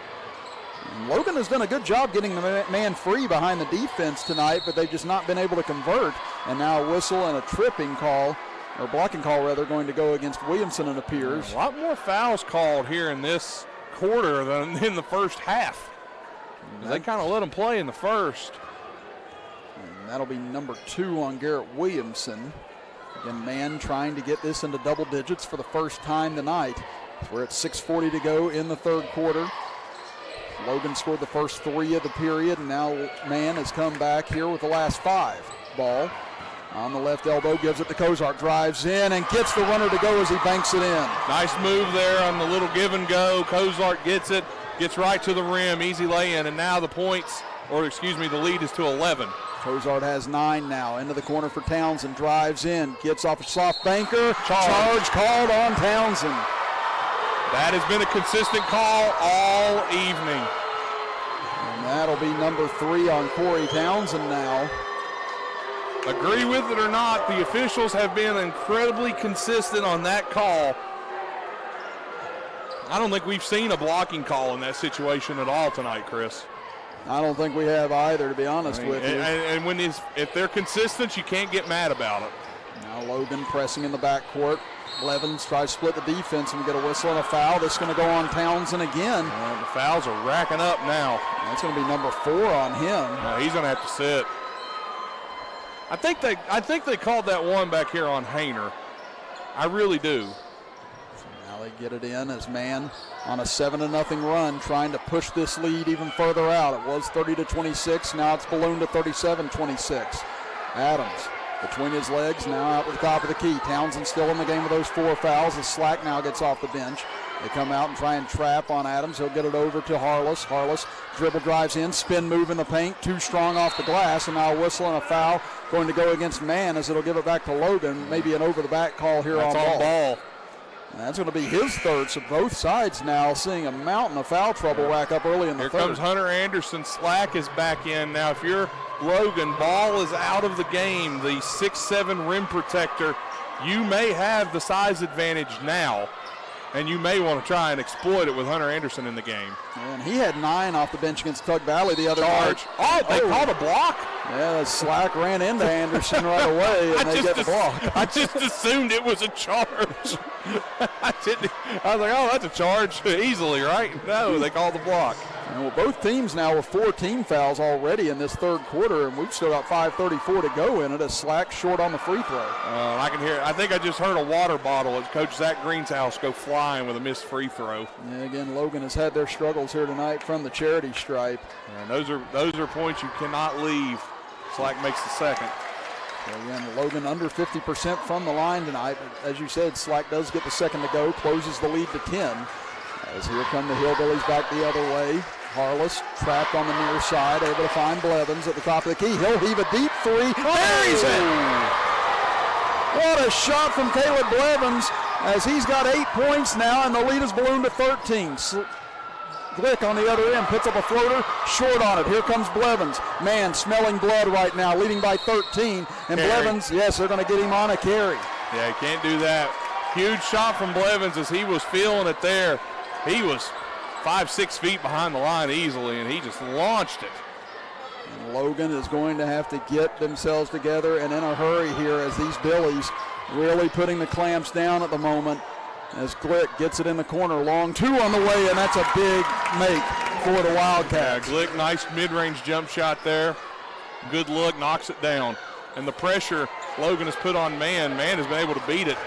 And Logan has done a good job getting the man free behind the defense tonight, but they've just not been able to convert. And now a whistle and a tripping call, or blocking call rather, going to go against Williamson, it appears. A lot more fouls called here in this quarter than in the first half. They kind of let them play in the first. And that'll be number 2 on Garrett Williamson. Again, man trying to get this into double digits for the first time tonight. We're at 6:40 to go in the 3rd quarter. Logan scored the first 3 of the period, and now man has come back here with the last 5. Ball on the left elbow, gives it to Kozart, drives in and gets the runner to go as he banks it in. Nice move there on the little give and go. Kozart gets it, gets right to the rim, easy lay-in, and now the lead is to 11. Kozart has 9 now. Into the corner for Townsend. Drives in. Gets off a soft banker. Charge called on Townsend. That has been a consistent call all evening. And that'll be number 3 on Corey Townsend now. Agree with it or not, the officials have been incredibly consistent on that call. I don't think we've seen a blocking call in that situation at all tonight, Chris. I don't think we have either, to be honest with you. And if they're consistent, you can't get mad about it. Now Logan pressing in the backcourt. Blevins tries to split the defense and we get a whistle and a foul. This is going to go on Townsend again. The fouls are racking up now. That's going to be number 4 on him. He's going to have to sit. I think they called that one back here on Hayner. I really do. Now they get it in as man on a 7-0 run, trying to push this lead even further out. It was 30-26. Now it's ballooned to 37-26. Adams between his legs, now out to the top of the key. Townsend still in the game with those 4 fouls as Slack now gets off the bench. They come out and try and trap on Adams. He'll get it over to Harless. Harless dribble drives in, spin move in the paint, too strong off the glass, and now a whistle and a foul going to go against man as it'll give it back to Logan. Maybe an over-the-back call here on Ball. And that's going to be his 3rd, so both sides now seeing a mountain of foul trouble rack up early in the 3rd. Here comes Hunter Anderson. Slack is back in. Now, if you're Logan, Ball is out of the game. The 6'7" rim protector, you may have the size advantage now, and you may want to try and exploit it with Hunter Anderson in the game. And he had 9 off the bench against Tug Valley the other night. They called a block? Yeah, Slack ran into Anderson right away, and they get the block. I just assumed it was a charge. I was like, oh, that's a charge easily, right? No, they called the block. And well, both teams now with 4 team fouls already in this 3rd quarter, and we've still got 5:34 to go in it as Slack short on the free throw. I can hear it. I think I just heard a water bottle at Coach Zach Green's house go flying with a missed free throw. Yeah, again, Logan has had their struggles here tonight from the charity stripe. And those are points you cannot leave. Slack makes the 2nd. Again, Logan under 50% from the line tonight. But as you said, Slack does get the second to go, closes the lead to 10. As here come the Hillbillies back the other way. Harless trapped on the near side, able to find Blevins at the top of the key. He'll heave a deep three. Buries it! What a shot from Caleb Blevins, as he's got 8 points now, and the lead is ballooned to 13. Glick on the other end puts up a floater, short on it. Here comes Blevins. Man, smelling blood right now, leading by 13. And Carry. Blevins, yes, they're going to get him on a carry. Yeah, he can't do that. Huge shot from Blevins as he was feeling it there. He was 5-6 feet behind the line easily, and he just launched it. And Logan is going to have to get themselves together and in a hurry here, as these Billies really putting the clamps down at the moment. As Glick gets it in the corner, long two on the way, and that's a big make for the Wildcats. Yeah, Glick, nice mid-range jump shot there. Good look, knocks it down. And the pressure Logan has put on Man has been able to beat it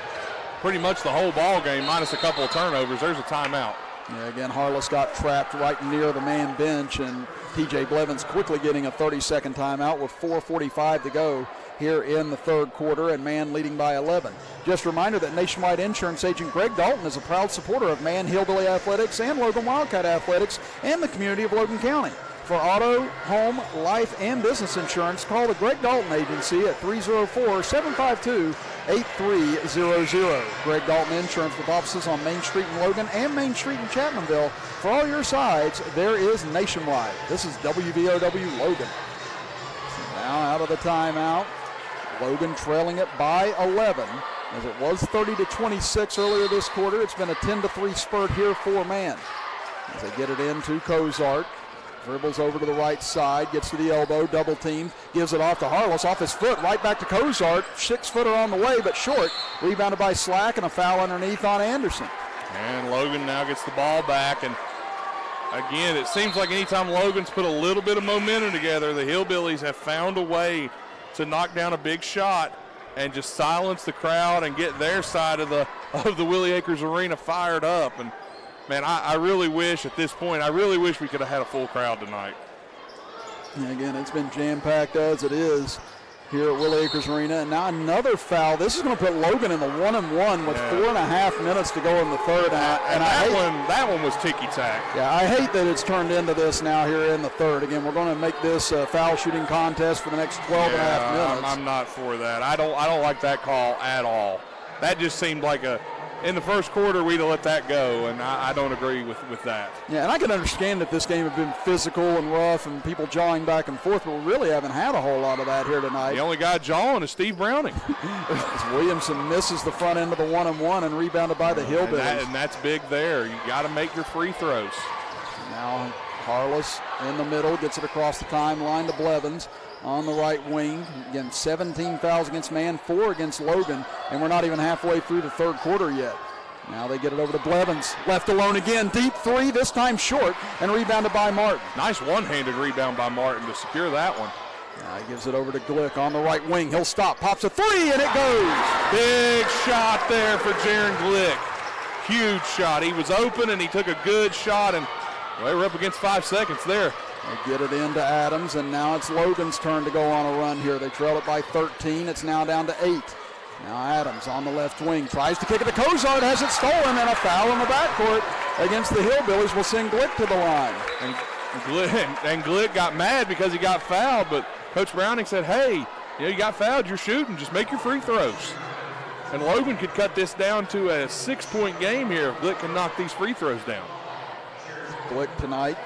pretty much the whole ball game, minus a couple of turnovers. There's a timeout. Yeah, again, Harless got trapped right near the man bench, and T.J. Blevins quickly getting a 30-second timeout with 4:45 to go here in the third quarter, and Man leading by 11. Just a reminder that Nationwide Insurance agent Greg Dalton is a proud supporter of Man Hillbilly Athletics and Logan Wildcat Athletics and the community of Logan County. For auto, home, life, and business insurance, call the Greg Dalton Agency at 304-752-8300. Greg Dalton Insurance with offices on Main Street in Logan and Main Street in Chapmanville. For all your sides, there is Nationwide. This is WVOW Logan. Now out of the timeout. Logan trailing it by 11. As it was 30-26 earlier this quarter, it's been a 10-3 spurt here for Man. As they get it into Cozart. Dribbles over to the right side, gets to the elbow, double team, gives it off to Harless, off his foot, right back to Cozart. 6-footer on the way, but short. Rebounded by Slack, and a foul underneath on Anderson. And Logan now gets the ball back, and again, it seems like anytime Logan's put a little bit of momentum together, the Hillbillies have found a way to knock down a big shot and just silence the crowd and get their side of the Willie Akers Arena fired up. And man, I really wish at this point, we could have had a full crowd tonight. And again, it's been jam-packed as it is here at Willie Akers Arena. And now another foul. This is going to put Logan in the 1-and-1 with 4.5 minutes to go in the third. And that one was ticky-tack. Yeah, I hate that it's turned into this now here in the third. Again, we're going to make this a foul shooting contest for the next 12 and a half minutes. I'm not for that. I don't like that call at all. That just seemed like in the first quarter, we'd have let that go, and I don't agree with that. Yeah, and I can understand that this game had been physical and rough and people jawing back and forth, but we really haven't had a whole lot of that here tonight. The only guy jawing is Steve Browning. As Williamson misses the front end of the 1-and-1 and rebounded by the Hillbillies. And that's big there. You got to make your free throws. Now Harless in the middle, gets it across the timeline to Blevins on the right wing. Again, 17 fouls against Man, 4 against Logan, and we're not even halfway through the third quarter yet. Now they get it over to Blevins. Left alone again, deep three, this time short, and rebounded by Martin. Nice one-handed rebound by Martin to secure that one. Now he gives it over to Glick on the right wing. He'll stop, pops a three, and it goes. Big shot there for Jaron Glick. Huge shot. He was open, and he took a good shot, and they were up against 5 seconds there. They get it into Adams, and now it's Logan's turn to go on a run here. They trail it by 13. It's now down to 8. Now Adams on the left wing tries to kick it to Cozart, has it stolen, and a foul in the backcourt against the Hillbillies will send Glick to the line. And Glick got mad because he got fouled, but Coach Browning said, hey, you got fouled, you're shooting, just make your free throws. And Logan could cut this down to a 6-point game here if Glick can knock these free throws down. Glick tonight,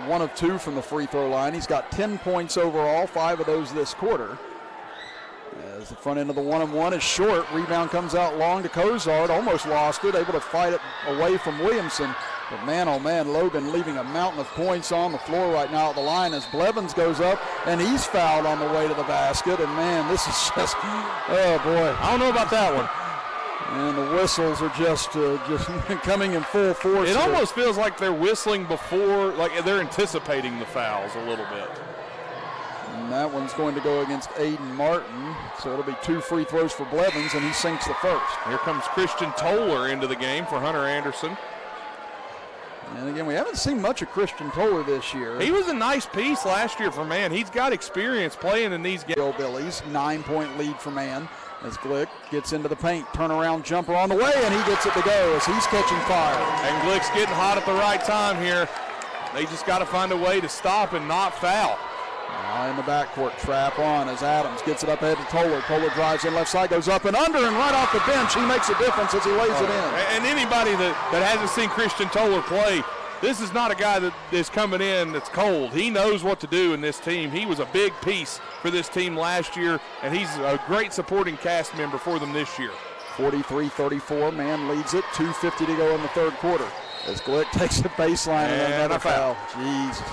1 of 2 from the free throw line. He's got 10 points overall, 5 of those this quarter. As the front end of the 1-and-1 is short, rebound comes out long to Cozart, almost lost it, able to fight it away from Williamson. But man, oh man, Logan leaving a mountain of points on the floor right now at the line as Blevins goes up, and he's fouled on the way to the basket. And man, this is just, oh boy, I don't know about that one. And the whistles are just coming in full force. It almost feels like they're whistling before, like they're anticipating the fouls a little bit. And that one's going to go against Aiden Martin. So it'll be 2 free throws for Blevins, and he sinks the first. Here comes Christian Toller into the game for Hunter Anderson. And again, we haven't seen much of Christian Toller this year. He was a nice piece last year for Man. He's got experience playing in these games. Hillbillies, 9-point lead for Man as Glick gets into the paint. Turnaround jumper on the way, and he gets it to go as he's catching fire. And Glick's getting hot at the right time here. They just got to find a way to stop and not foul. Now in the backcourt, trap on as Adams gets it up ahead to Toller. Toller drives in left side, goes up and under, and right off the bench, he makes a difference as he lays it in. And anybody that hasn't seen Christian Toller play, this is not a guy that is coming in that's cold. He knows what to do in this team. He was a big piece for this team last year, and he's a great supporting cast member for them this year. 43-34, Man leads it, 2:50 to go in the third quarter. As Glick takes the baseline and another foul. Jesus.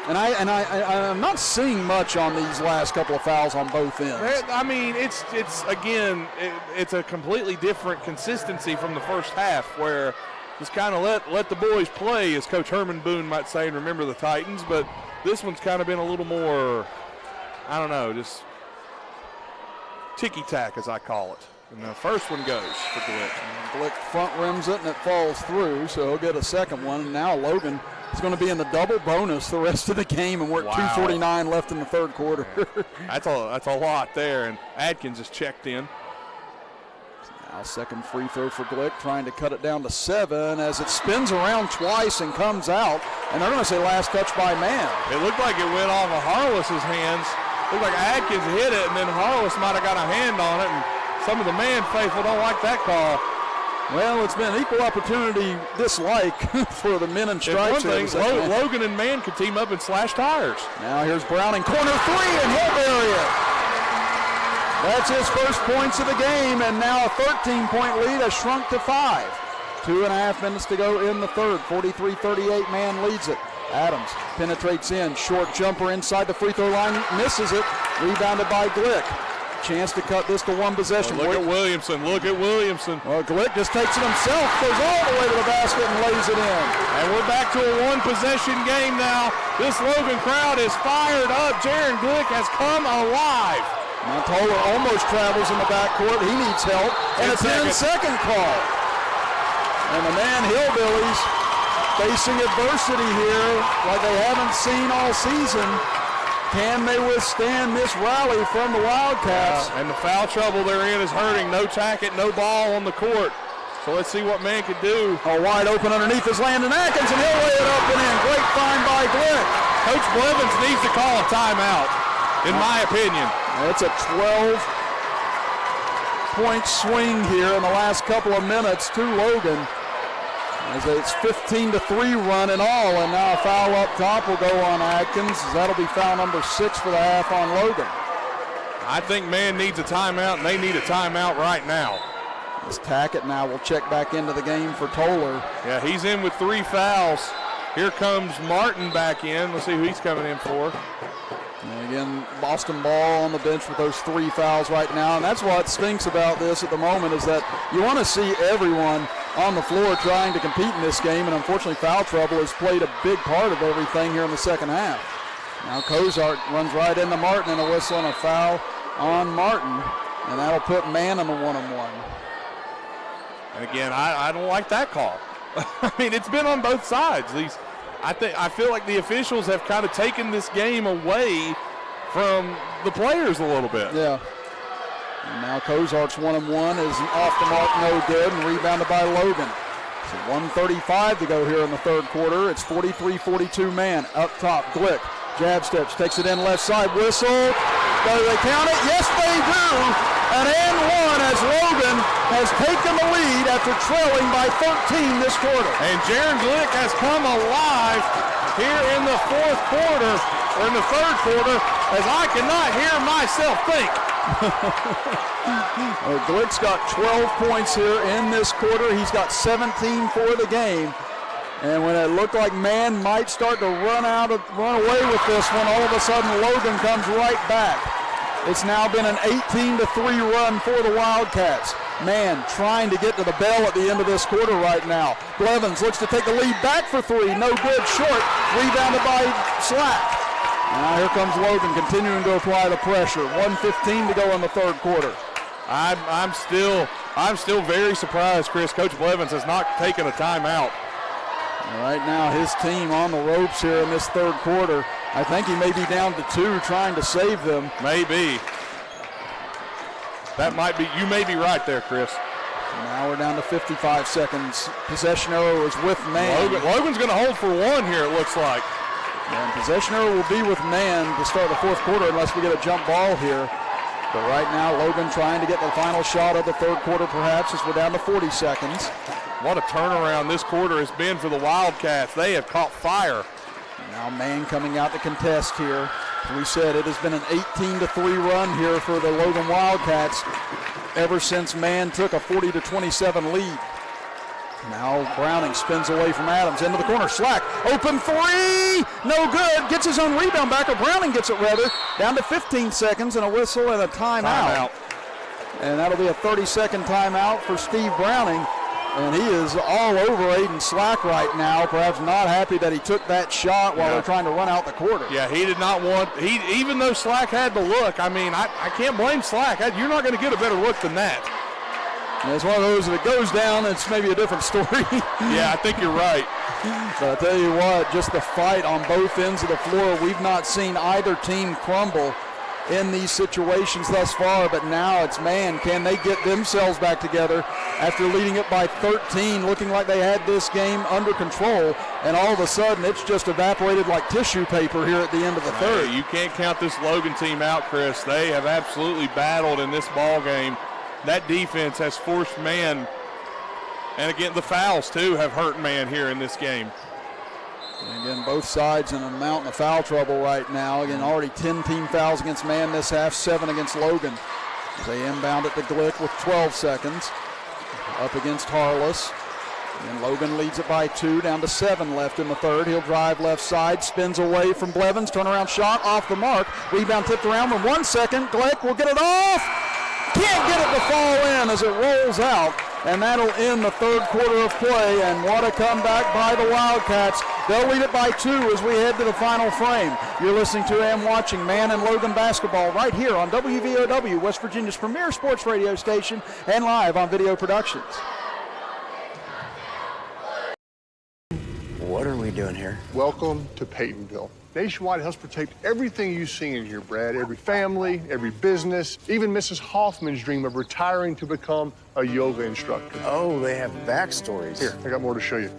And I'm not seeing much on these last couple of fouls on both ends. I mean, it's a completely different consistency from the first half, where just kind of let the boys play, as Coach Herman Boone might say, and remember the Titans. But this one's kind of been a little more, I don't know, just ticky-tack, as I call it. And the first one goes for Glick. Glick front rims it, and it falls through, so he'll get a second one. And now Logan is going to be in the double bonus the rest of the game, and we're at 2:49 left in the third quarter. That's a lot there, and Adkins is checked in. Now second free throw for Glick, trying to cut it down to 7 as it spins around twice and comes out. And they're going to say last touch by Man. It looked like it went off of Harless's hands. Looked like Adkins hit it, and then Harless might have got a hand on it. And some of the Man faithful don't like that call. Well, it's been equal opportunity dislike for the men in stripes. One thing, Logan and Man could team up and slash tires. Now here's Browning, corner three, and he'll bury it. That's his first points of the game, and now a 13-point lead has shrunk to 5. 2.5 minutes to go in the third. 43-38, Man leads it. Adams penetrates in, short jumper inside the free throw line, misses it, rebounded by Glick. Chance to cut this to one possession. Look at Williamson. Well, Glick just takes it himself, goes all the way to the basket and lays it in. And we're back to a one-possession game now. This Logan crowd is fired up. Jaron Glick has come alive. Now Toller almost travels in the backcourt. He needs help. And a 10-second call. And the Man Hillbillies facing adversity here like they haven't seen all season. Can they withstand this rally from the Wildcats? And the foul trouble they're in is hurting. No tacket, no ball on the court. So let's see what Man can do. Wide open underneath is Landon Atkins, and he'll lay it up and in. Great find by Glick. Coach Blevins needs to call a timeout, in my opinion. It's a 12-point swing here in the last couple of minutes to Logan. As it's 15-3 run in all, and now a foul up top will go on Atkins. That'll be foul number 6 for the half on Logan. I think Man needs a timeout, and they need a timeout right now. As Tackett now will check back into the game for Toller. Yeah, he's in with 3 fouls. Here comes Martin back in. Let's see who he's coming in for. And again, Boston Ball on the bench with those 3 fouls right now. And that's what stinks about this at the moment, is that you want to see everyone on the floor trying to compete in this game, and unfortunately foul trouble has played a big part of everything here in the second half. Now Kozart runs right into Martin, and a whistle and a foul on Martin, and that'll put Man on the 1-on-1. And again, I don't like that call. I mean, it's been on both sides. I feel like the officials have kind of taken this game away from the players a little bit. Yeah. And now Kozart's 1-on-1 is off the mark, no good, and rebounded by Logan. So 1:35 to go here in the third quarter. It's 43-42 Man. Up top, Glick. Jab steps, takes it in left side, whistle. Do they count it? Yes, they do. An and one as Logan has taken the lead after trailing by 13 this quarter. And Jaron Glick has come alive here in the fourth quarter, or in the third quarter, as I cannot hear myself think. Well, Glick's got 12 points here in this quarter. He's got 17 for the game. And when it looked like Man might start to run away with this one, all of a sudden Logan comes right back. It's now been an 18-3 run for the Wildcats. Man trying to get to the bell at the end of this quarter right now. Blevins looks to take the lead back for 3. No good, short. Rebounded by Slack. Now here comes Logan continuing to apply the pressure. 1:15 to go in the third quarter. I'm still very surprised, Chris. Coach Blevins has not taken a timeout. Right now, his team on the ropes here in this third quarter. I think he may be down to 2 trying to save them. Maybe. That might be, you may be right there, Chris. Now we're down to 55 seconds. Possession arrow is with man. Logan's going to hold for 1 here, it looks like. And possession arrow will be with man to start the fourth quarter unless we get a jump ball here. But right now, Logan trying to get the final shot of the third quarter perhaps as we're down to 40 seconds. What a turnaround this quarter has been for the Wildcats. They have caught fire. Now man coming out to contest here. As we said, it has been an 18-3 run here for the Logan Wildcats ever since man took a 40-27 lead. Now Browning spins away from Adams into the corner. Slack, open 3, no good. Gets his own rebound back, or Browning gets it rather. Down to 15 seconds and a whistle and a timeout. And that'll be a 30-second timeout for Steve Browning. And he is all over Aiden Slack right now, perhaps not happy that he took that shot while they're trying to run out the quarter. Yeah, he did not want, even though Slack had the look, I mean, I can't blame Slack. You're not going to get a better look than that. And it's one of those, if it goes down, it's maybe a different story. Yeah, I think you're right. But I tell you what, just the fight on both ends of the floor, we've not seen either team crumble in these situations thus far, but now it's man, can they get themselves back together after leading it by 13, looking like they had this game under control, and all of a sudden it's just evaporated like tissue paper here at the end of the third. You can't count this Logan team out, Chris. They have absolutely battled in this ball game. That defense has forced man, and again the fouls too have hurt man here in this game. And again, both sides in a mountain of foul trouble right now. Again, already 10 team fouls against man this half, 7 against Logan. As they inbound it to Glick with 12 seconds. Up against Harless. And Logan leads it by 2, down to 7 left in the third. He'll drive left side, spins away from Blevins, turnaround shot off the mark. Rebound tipped around with 1 second. Glick will get it off. Can't get it to fall in as it rolls out. And that'll end the third quarter of play. And what a comeback by the Wildcats. They'll lead it by 2 as we head to the final frame. You're listening to and watching Man and Logan basketball right here on WVOW, West Virginia's premier sports radio station, and live on Video Productions. What are we doing here? Welcome to Peytonville. Nationwide helps protect everything you see in here, Brad. Every family, every business, even Mrs. Hoffman's dream of retiring to become a yoga instructor. Oh, they have backstories. Here, I got more to show you.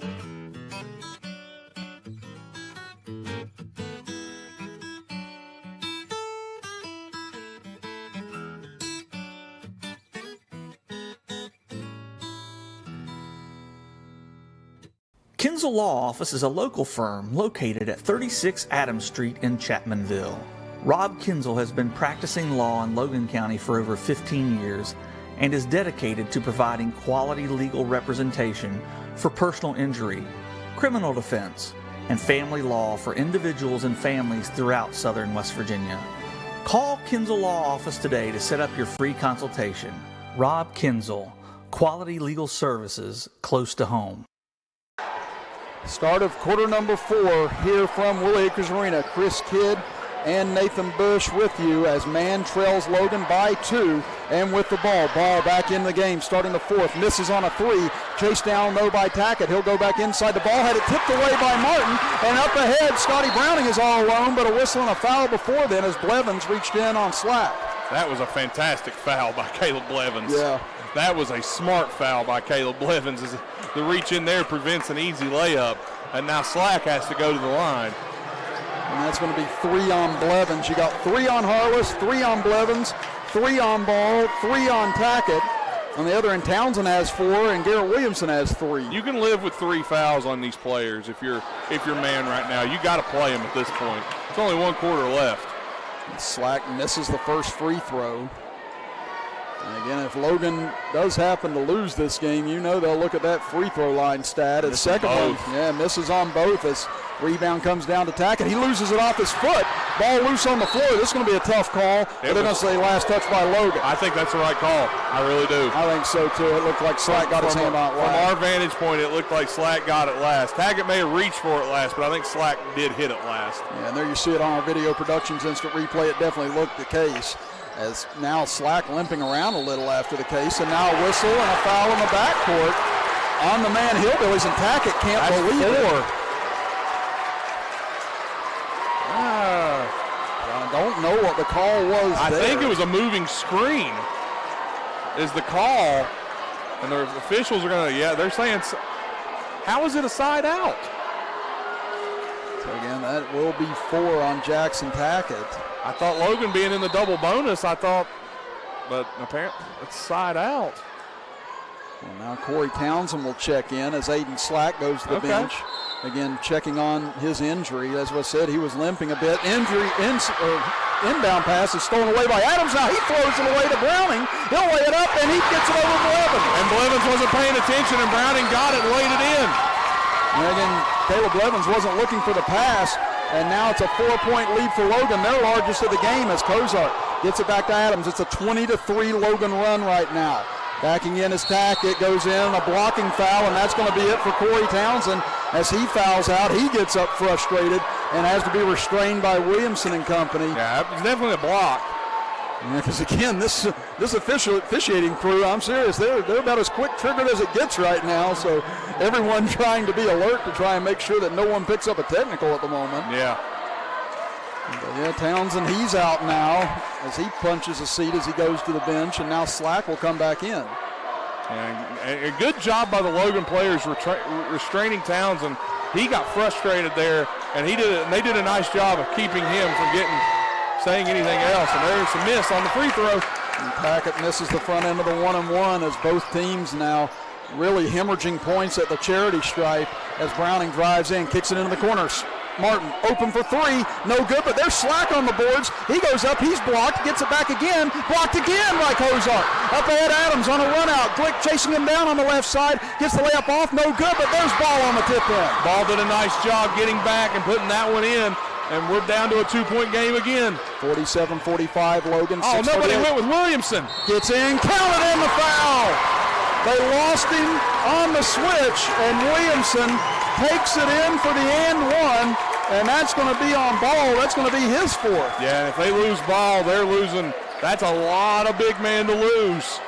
Kinzel Law Office is a local firm located at 36 Adams Street in Chapmanville. Rob Kinzel has been practicing law in Logan County for over 15 years and is dedicated to providing quality legal representation for personal injury, criminal defense, and family law for individuals and families throughout southern West Virginia. Call Kinzel Law Office today to set up your free consultation. Rob Kinzel, quality legal services close to home. Start of quarter number 4 here from Willie Acres Arena. Chris Kidd and Nathan Bush with you as man trails Logan by 2 and with the ball. Ball back in the game starting the fourth. Misses on a 3. Chased down though by Tackett. He'll go back inside the ball. Had it tipped away by Martin. And up ahead, Scotty Browning is all alone, but a whistle and a foul before then as Blevins reached in on Slack. That was a fantastic foul by Caleb Blevins. Yeah. That was a smart foul by Caleb Blevins. As the reach in there prevents an easy layup, and now Slack has to go to the line. And that's going to be 3 on Blevins. You got 3 on Harless, 3 on Blevins, 3 on Ball, 3 on Tackett. On the other end, Townsend has 4, and Garrett Williamson has 3. You can live with 3 fouls on these players if you're man right now. You got to play them at this point. It's only 1 quarter left. Slack misses the first free throw. And again, if Logan does happen to lose this game, you know they'll look at that free throw line stat. And second one, misses on both as Rebound comes down to Tackett. He loses it off his foot. Ball loose on the floor. This is going to be a tough call. They're going to say last touch by Logan. I think that's the right call. I really do. I think so, too. It looked like Slack got his hand on it last. From our vantage point, it looked like Slack got it last. Tackett may have reached for it last, but I think Slack did hit it last. Yeah, and there you see it on our Video Productions Instant Replay. It definitely looked the case. As now Slack limping around a little after the case, and now a whistle and a foul in the backcourt on the man Hillbillies, and Tackett can't believe it. I don't know what the call was. I think it was a moving screen is the call, and the officials are going to, they're saying, how is it a side out? So again, that will be 4 on Jackson Tackett. I thought Logan being in the double bonus, but apparently it's side out. Well, now Corey Townsend will check in as Aiden Slack goes to the bench. Again, checking on his injury. As was said, he was limping a bit. Inbound pass is stolen away by Adams. Now he throws it away to Browning. He'll lay it up, and he gets it over Blevins. And Blevins wasn't paying attention, and Browning got it and laid it in. And again, Caleb Blevins wasn't looking for the pass, and now it's a 4-point lead for Logan, their largest of the game, as Kozart gets it back to Adams. It's a 20-3 Logan run right now. Backing in his Tackett, goes in, a blocking foul, and that's going to be it for Corey Townsend. As he fouls out, he gets up frustrated and has to be restrained by Williamson and company. Yeah, it's definitely a block. Yeah, because again, this officiating crew, I'm serious, they're about as quick triggered as it gets right now. So everyone trying to be alert to try and make sure that no one picks up a technical at the moment. Yeah. But yeah, Townsend, he's out now as he punches a seat as he goes to the bench, and now Slack will come back in. And a good job by the Logan players restraining Townsend. He got frustrated there, and they did a nice job of keeping him from saying anything else. And there's a miss on the free throw. And Tackett misses the front end of the 1-and-1 as both teams now really hemorrhaging points at the charity stripe as Browning drives in, kicks it into the corners. Martin open for 3, no good, but there's Slack on the boards. He goes up, he's blocked, gets it back again, blocked again by Kozart. Up ahead Adams on a run out. Glick chasing him down on the left side, gets the layup off, no good, but there's Ball on the tip in. Ball did a nice job getting back and putting that one in, and we're down to a 2-point game again. 47-45 Logan. Oh, nobody went with Williamson. Gets in, counted in the foul. They lost him on the switch, and Williamson takes it in for the and one, and that's going to be on Ball. That's going to be his 4th. Yeah, and if they lose Ball, they're losing. That's a lot of big man to lose.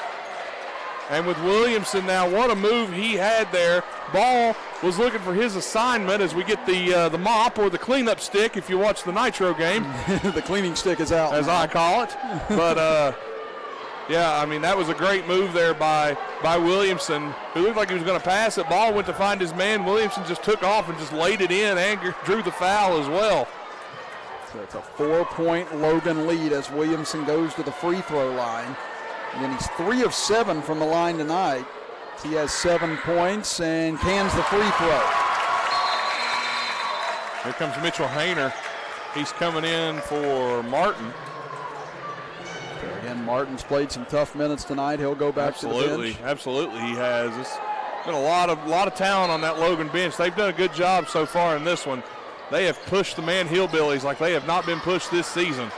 And with Williamson now, what a move he had there. Ball was looking for his assignment as we get the mop or the cleanup stick if you watch the Nitro game. The cleaning stick is out, as I call it. But yeah, I mean, that was a great move there by Williamson, who looked like he was going to pass it. Ball went to find his man. Williamson just took off and just laid it in and drew the foul as well. So it's a 4-point Logan lead as Williamson goes to the free throw line. And he's 3 of 7 from the line tonight. He has 7 points and cans the free throw. Here comes Mitchell Hayner. He's coming in for Martin. Again, Martin's played some tough minutes tonight. He'll go back to the bench. Absolutely, he has. It's been a lot of talent on that Logan bench. They've done a good job so far in this one. They have pushed the man Hillbillies like they have not been pushed this season.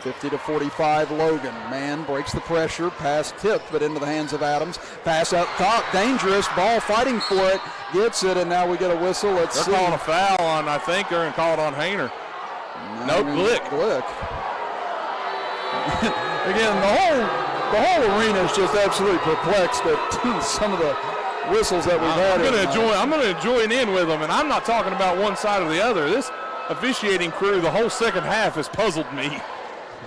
50-45 Logan. Man breaks the pressure. Pass tipped, but into the hands of Adams. Pass up top, dangerous. Ball fighting for it. Gets it, and now we get a whistle. They're calling a foul on, I think they're going to call it on Hayner. No, Glick. Again, the whole arena is just absolutely perplexed at some of the whistles that we've had. I'm going to join in with them, and I'm not talking about one side or the other. This officiating crew, the whole second half has puzzled me.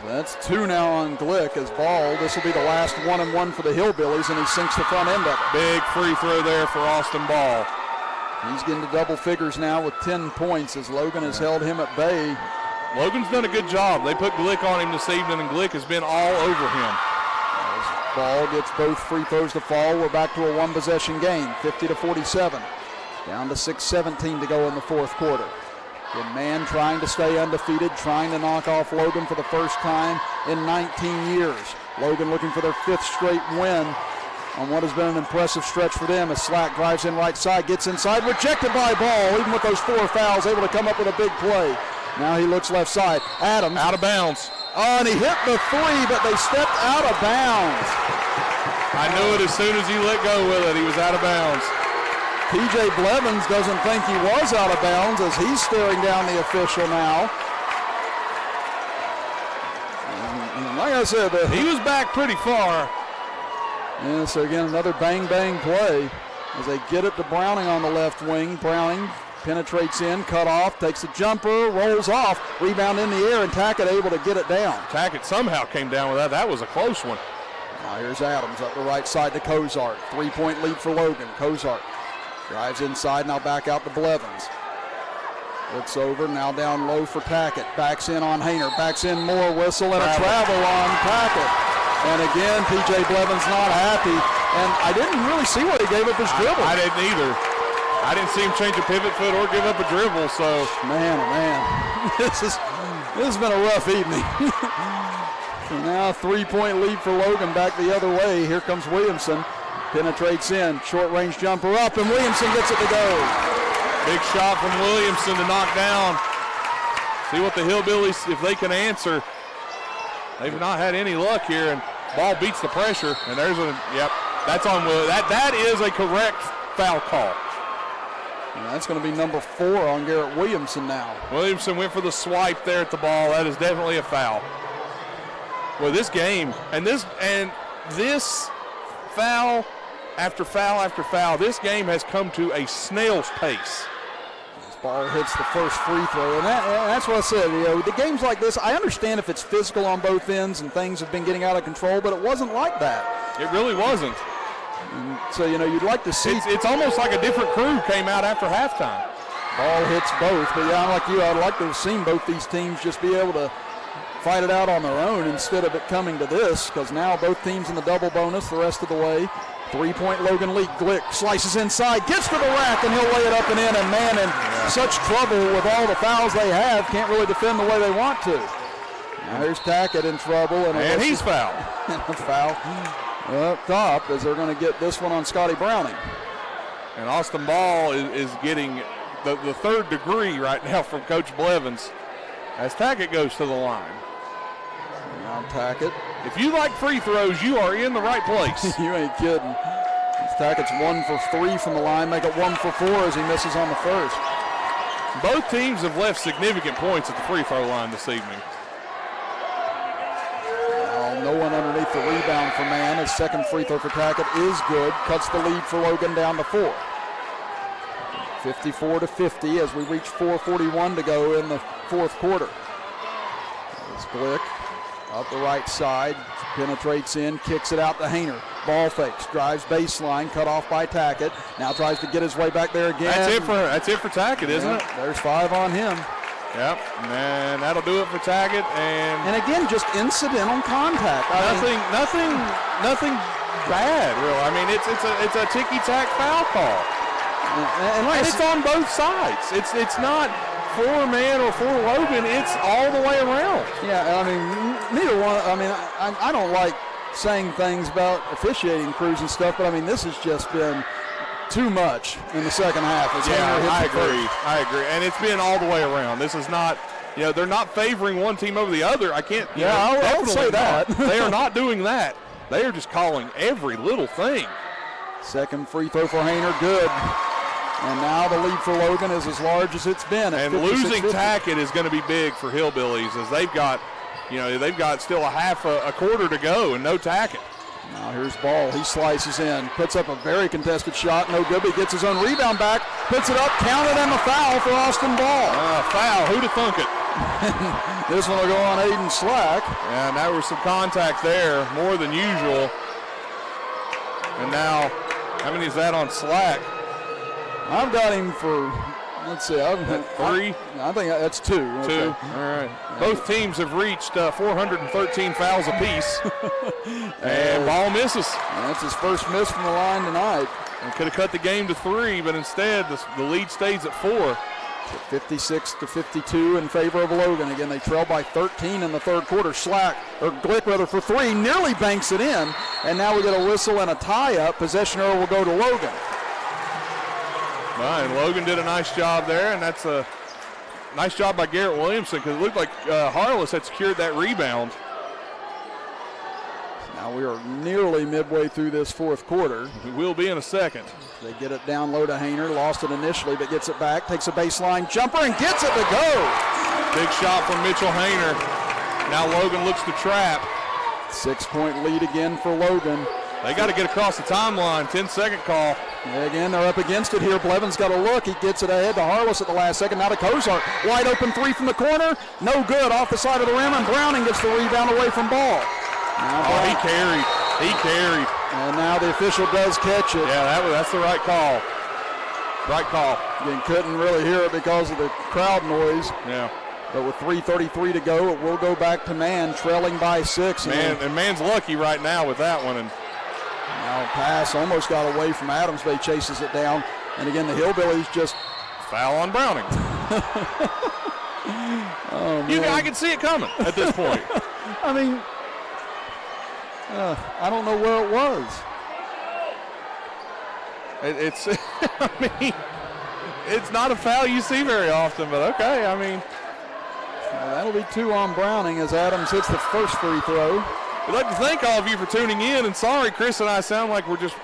That's 2 now on Glick as Ball. This will be the last 1-and-1 for the Hillbillies, and he sinks the front end of it. Big free throw there for Austin Ball. He's getting to double figures now with 10 points as Logan has held him at bay. Logan's done a good job. They put Glick on him this evening, and Glick has been all over him. As Ball gets both free throws to fall, we're back to a 1-possession game, 50-47. Down to 6:17 to go in the 4th quarter. The man trying to stay undefeated, trying to knock off Logan for the first time in 19 years. Logan looking for their 5th straight win on what has been an impressive stretch for them as Slack drives in right side, gets inside, rejected by Ball, even with those 4 fouls, able to come up with a big play. Now he looks left side. Adams. Out of bounds. Oh, and he hit the 3, but they stepped out of bounds. I knew it as soon as he let go with it. He was out of bounds. TJ Blevins doesn't think he was out of bounds as he's staring down the official now. And like I said, he was back pretty far. Yeah, so again, another bang-bang play as they get it to Browning on the left wing. Browning penetrates in, cut off, takes a jumper, rolls off, rebound in the air, and Tackett able to get it down. Tackett somehow came down with that. That was a close one. Now here's Adams up the right side to Cozart. 3-point lead for Logan. Cozart drives inside, now back out to Blevins. Looks over, now down low for Tackett. Backs in on Hayner, backs in more, whistle, and a travel on Tackett. And again, P.J. Blevins not happy. And I didn't really see what he gave up his dribble. I didn't either. I didn't see him change a pivot foot or give up a dribble, so. Man, oh man, this has been a rough evening. So now 3-point lead for Logan, back the other way. Here comes Williamson, penetrates in, short range jumper up, and Williamson gets it to go. Big shot from Williamson to knock down. See what the Hillbillies, if they can answer. They've not had any luck here, and ball beats the pressure, and there's that's on Will. That is a correct foul call. And that's going to be number 4 on Garrett Williamson now. Williamson went for the swipe there at the ball. That is definitely a foul. Well, this game, and this foul after foul after foul, this game has come to a snail's pace. Ball hits the first free throw, and that's what I said. You know, the games like this, I understand if it's physical on both ends and things have been getting out of control, but it wasn't like that. It really wasn't. And so, you know, you'd like to see. It's almost like a different crew came out after halftime. Ball hits both, but yeah, like you, I'd like to have seen both these teams just be able to fight it out on their own instead of it coming to this, because now both teams in the double bonus the rest of the way. 3-point Logan lead. Glick slices inside, gets to the rack, and he'll lay it up and in. And man, in such trouble with all the fouls they have, can't really defend the way they want to. Now here's Tackett in trouble. And he's fouled. A foul up top as they're going to get this one on Scotty Browning. And Austin Ball is getting the 3rd degree right now from Coach Blevins as Tackett goes to the line. Now Tackett. If you like free throws, you are in the right place. You ain't kidding. Tackett's 1 for 3 from the line, make it 1 for 4 as he misses on the first. Both teams have left significant points at the free throw line this evening. No one underneath the rebound for Man. His second free throw for Tackett is good. Cuts the lead for Logan down to 4. 54-50 as we reach 4:41 to go in the fourth quarter. It's Glick up the right side, penetrates in, kicks it out to Hayner. Ball fakes, drives baseline, cut off by Tackett. Now tries to get his way back there again. That's it for Tackett, isn't it? There's 5 on him. Yep, and that'll do it for Tackett. And again, just incidental contact. Nothing bad, really. I mean, it's a ticky-tack foul call, and it's on both sides. It's not for Man or for Logan. It's all the way around. Yeah, I mean, neither one. I mean, I don't like saying things about officiating crews and stuff, but I mean, this has just been too much in the second half. I agree. And it's been all the way around. This is not, they're not favoring one team over the other. I can't, I'll say that. They are not doing that. They are just calling every little thing. Second free throw for Hayner, good. And now the lead for Logan is as large as it's been. And losing Tackett is going to be big for Hillbillies as they've got still a quarter to go and no Tackett. Now here's Ball. He slices in, puts up a very contested shot. No good, but he gets his own rebound back, puts it up, counted, and a foul for Austin Ball. Foul. Who'd have thunk it? This one will go on Aiden Slack. And there was some contact there, more than usual. And now, how many is that on Slack? I've got him for, let's see. 3? I think that's 2. 2. Okay. All right. Both teams have reached 413 fouls apiece. And Ball misses. That's his first miss from the line tonight. And could have cut the game to 3, but instead the lead stays at 4. 56-52 in favor of Logan. Again, they trail by 13 in the third quarter. Glick for 3, nearly banks it in. and now we get a whistle and a tie-up. Possession arrow will go to Logan. Well, and Logan did a nice job there, and that's a nice job by Garrett Williamson because it looked like Harless had secured that rebound. Now we are nearly midway through this fourth quarter. We will be in a second. They get it down low to Hayner, lost it initially, but gets it back, takes a baseline jumper and gets it to go. Big shot from Mitchell Hayner. Now Logan looks to trap. 6-point lead again for Logan. They got to get across the timeline, 10-second call. Yeah, again, they're up against it here. Blevins got a look. He gets it ahead to Harless at the last second. Now to Kozart. Wide open three from the corner. No good, off the side of the rim, and Browning gets the rebound away from Ball. Oh, he carried. He carried. And now the official does catch it. Yeah, that's the right call. Right call. Again, couldn't really hear it because of the crowd noise. Yeah. But with 3:33 to go, it will go back to Mann, trailing by 6. And Mann's lucky right now with that one. And now pass almost got away from Adams, but he chases it down. And again, the Hillbillies just foul on Browning. Oh, man. I can see it coming at this point. I mean, I don't know where it was. It's I mean, it's not a foul you see very often, but okay, I mean. Well, that'll be 2 on Browning as Adams hits the first free throw. We'd like to thank all of you for tuning in, and sorry, Chris and I sound like we're just,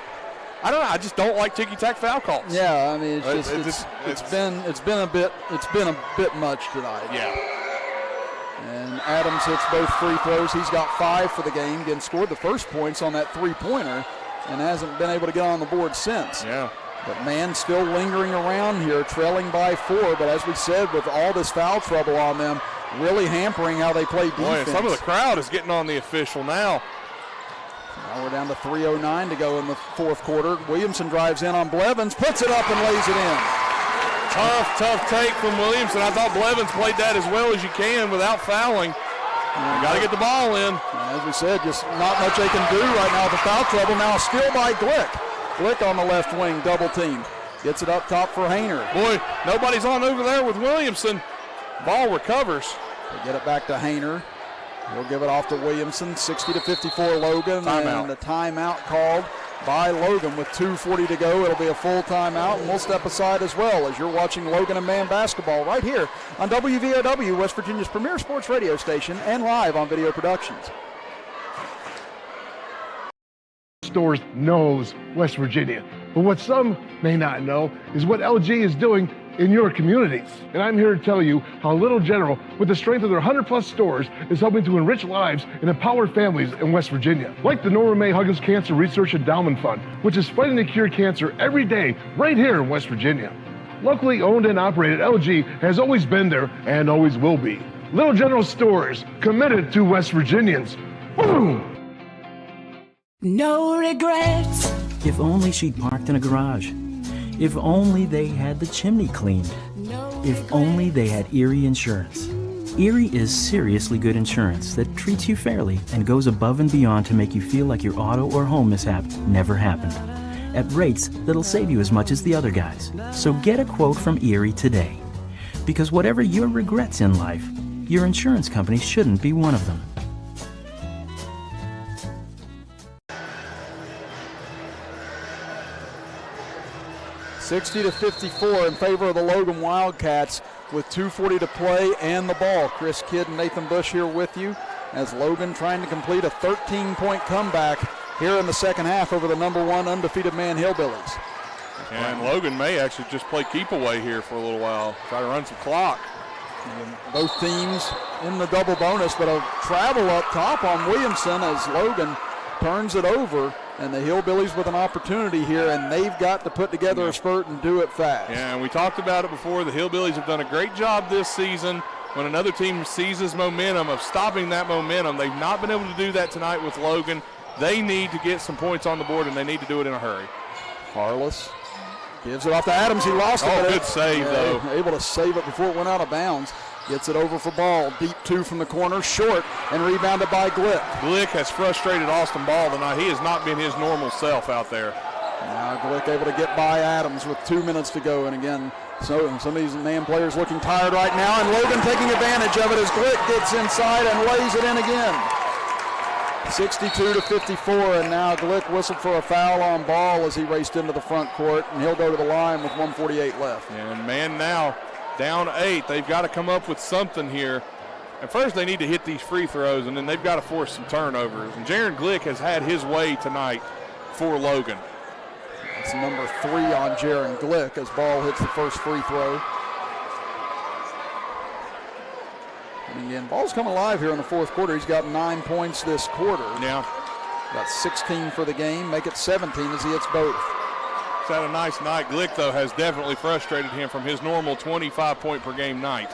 I don't know, I just don't like ticky-tack foul calls. Yeah, I mean, it's been a bit much tonight. Yeah. And Adams hits both free throws. He's got 5 for the game. Again, scored the first points on that three-pointer and hasn't been able to get on the board since. Yeah. But Mann still lingering around here, trailing by 4. But as we said, with all this foul trouble on them, really hampering how they play defense. Boy, some of the crowd is getting on the official now. Now we're down to 3:09 to go in the fourth quarter. Williamson drives in on Blevins, puts it up and lays it in. Tough take from Williamson. I thought Blevins played that as well as you can without fouling. You got to get the ball in. As we said, just not much they can do right now with the foul trouble. Now a steal by Glick. Glick on the left wing, double team. Gets it up top for Hayner. Boy, nobody's on over there with Williamson. Ball recovers. They get it back to Hayner. He'll give it off to Williamson. 60-54 Logan. Timeout. And a timeout called by Logan with 2:40 to go. It'll be a full timeout, and we'll step aside as well as you're watching Logan and Mann basketball right here on WVOW, West Virginia's premier sports radio station, and live on Video Productions. Stores knows West Virginia. But what some may not know is what LG is doing in your communities. And I'm here to tell you how Little General, with the strength of their 100-plus stores, is helping to enrich lives and empower families in West Virginia. Like the Norma May Huggins Cancer Research Endowment Fund, which is fighting to cure cancer every day right here in West Virginia. Locally owned and operated, LG has always been there and always will be. Little General Stores, committed to West Virginians. Boom! No regrets. If only she'd parked in a garage. If only they had the chimney cleaned. If only they had Erie Insurance. Erie is seriously good insurance that treats you fairly and goes above and beyond to make you feel like your auto or home mishap never happened. At rates that'll save you as much as the other guys. So get a quote from Erie today. Because whatever your regrets in life, your insurance company shouldn't be one of them. (60-54) in favor of the Logan Wildcats with 2:40 to play and the ball. Chris Kidd and Nathan Bush here with you as Logan trying to complete a 13-point comeback here in the second half over the #1 undefeated Mann Hillbillies. And Logan may actually just play keep away here for a little while, try to run some clock. And both teams in the double bonus, but a travel up top on Williamson as Logan turns it over. And the Hillbillies with an opportunity here, and they've got to put together a spurt and do it fast. Yeah, and we talked about it before. The Hillbillies have done a great job this season when another team seizes momentum of stopping that momentum. They've not been able to do that tonight with Logan. They need to get some points on the board, and they need to do it in a hurry. Harless gives it off to Adams. He lost it. Oh, good save, though. Able to save it before it went out of bounds. Gets it over for Ball. Deep 2 from the corner. Short and rebounded by Glick. Glick has frustrated Austin Ball tonight. He has not been his normal self out there. Now Glick able to get by Adams with 2 minutes to go. And again, so some of these Mann players looking tired right now. And Logan taking advantage of it as Glick gets inside and lays it in again. 62-54, and now Glick whistled for a foul on Ball as he raced into the front court, and he'll go to the line with 1:48 left. And man, now down 8. They've got to come up with something here. At first, they need to hit these free throws, and then they've got to force some turnovers. And Jaron Glick has had his way tonight for Logan. It's number 3 on Jaron Glick as Ball hits the first free throw. And again, Ball's coming alive here in the fourth quarter. He's got 9 points this quarter. Yeah. Got 16 for the game, make it 17 as he hits both. He's had a nice night. Glick, though, has definitely frustrated him from his normal 25-point-per-game night.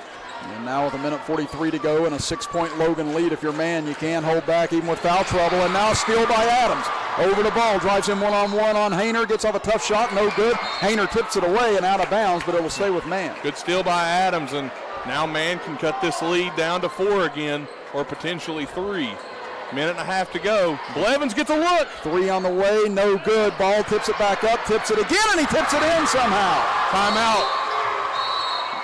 And now with 1:43 to go and a 6-point Logan lead, if you're man, you can't hold back even with foul trouble. And now a steal by Adams. Over the ball, drives him one-on-one on Hayner, gets off a tough shot, no good. Hayner tips it away and out of bounds, but it will stay with man. Good steal by Adams, and now man can cut this lead down to 4 again, or potentially 3. Minute and a half to go. Blevins gets a look. 3 on the way, no good. Ball tips it back up, tips it again, and he tips it in somehow. Timeout.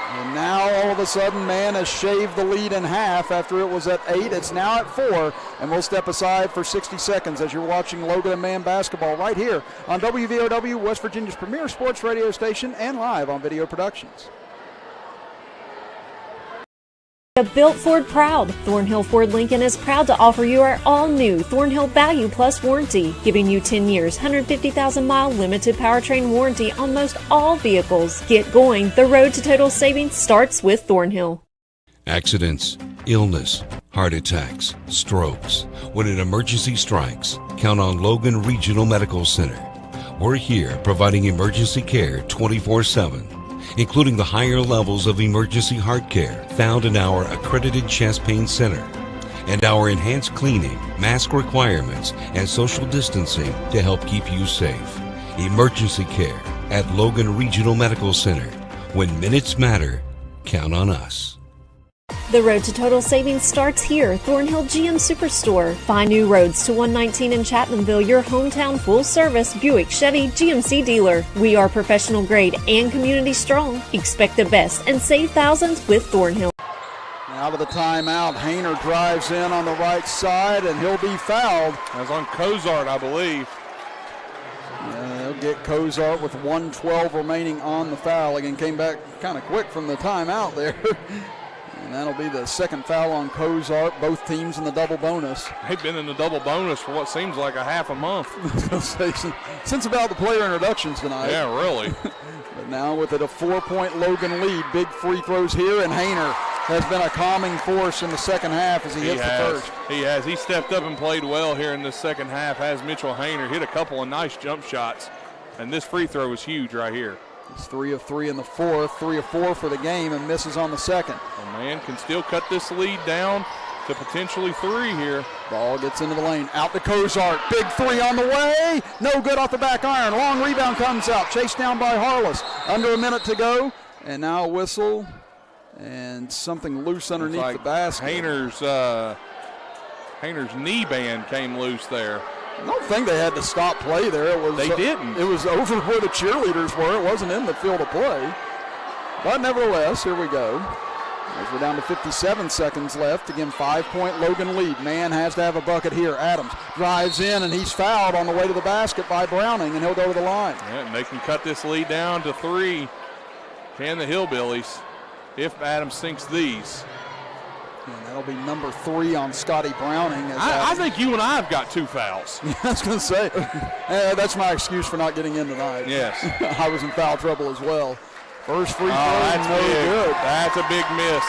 And now all of a sudden, man has shaved the lead in half after it was at 8. It's now at 4, and we'll step aside for 60 seconds as you're watching Logan and man basketball right here on WVOW, West Virginia's premier sports radio station, and live on Video Productions. Built Ford proud. Thornhill Ford Lincoln is proud to offer you our all-new Thornhill Value Plus warranty, giving you 10 years, 150,000-mile limited powertrain warranty on most all vehicles. Get going. The road to total savings starts with Thornhill. Accidents, illness, heart attacks, strokes. When an emergency strikes, count on Logan Regional Medical Center. We're here providing emergency care 24/7. Including the higher levels of emergency heart care found in our accredited chest pain center, and our enhanced cleaning, mask requirements, and social distancing to help keep you safe. Emergency care at Logan Regional Medical Center. When minutes matter, count on us. The road to total savings starts here, Thornhill GM Superstore. Find new roads to 119 in Chapmanville, your hometown full-service Buick, Chevy, GMC dealer. We are professional grade and community strong. Expect the best and save thousands with Thornhill. Now to the timeout, Hayner drives in on the right side, and he'll be fouled. That's on Cozart, I believe. They'll get Cozart with 1:12 remaining on the foul. Again, came back kind of quick from the timeout there. And that'll be the second foul on Cozart, both teams in the double bonus. They've been in the double bonus for what seems like a half a month. Since about the player introductions tonight. Yeah, really. But now with it a 4-point Logan lead, big free throws here, and Hayner has been a calming force in the second half as he hits the first. He has. He stepped up and played well here in the second half, has Mitchell Hayner hit a couple of nice jump shots, and this free throw was huge right here. He's 3 of 3 in the fourth, 3 of 4 for the game, and misses on the second. And man can still cut this lead down to potentially 3 here. Ball gets into the lane, out to Cozart, big 3 on the way, no good off the back iron, long rebound comes out, chased down by Harless, under a minute to go, and now a whistle, and something loose underneath the basket. Hayner's knee band came loose there. I don't think they had to stop play there. They didn't. It was over where the cheerleaders were. It wasn't in the field of play. But nevertheless, here we go. As we're down to 57 seconds left. Again, 5-point Logan lead. Man has to have a bucket here. Adams drives in, and he's fouled on the way to the basket by Browning, and he'll go to the line. Yeah, and they can cut this lead down to 3. Can the Hillbillies, if Adams sinks these. And that'll be number 3 on Scotty Browning. I think you and I have got 2 fouls. I was going to say, that's my excuse for not getting in tonight. Yes. I was in foul trouble as well. First free throw, that's no good. That's a big miss.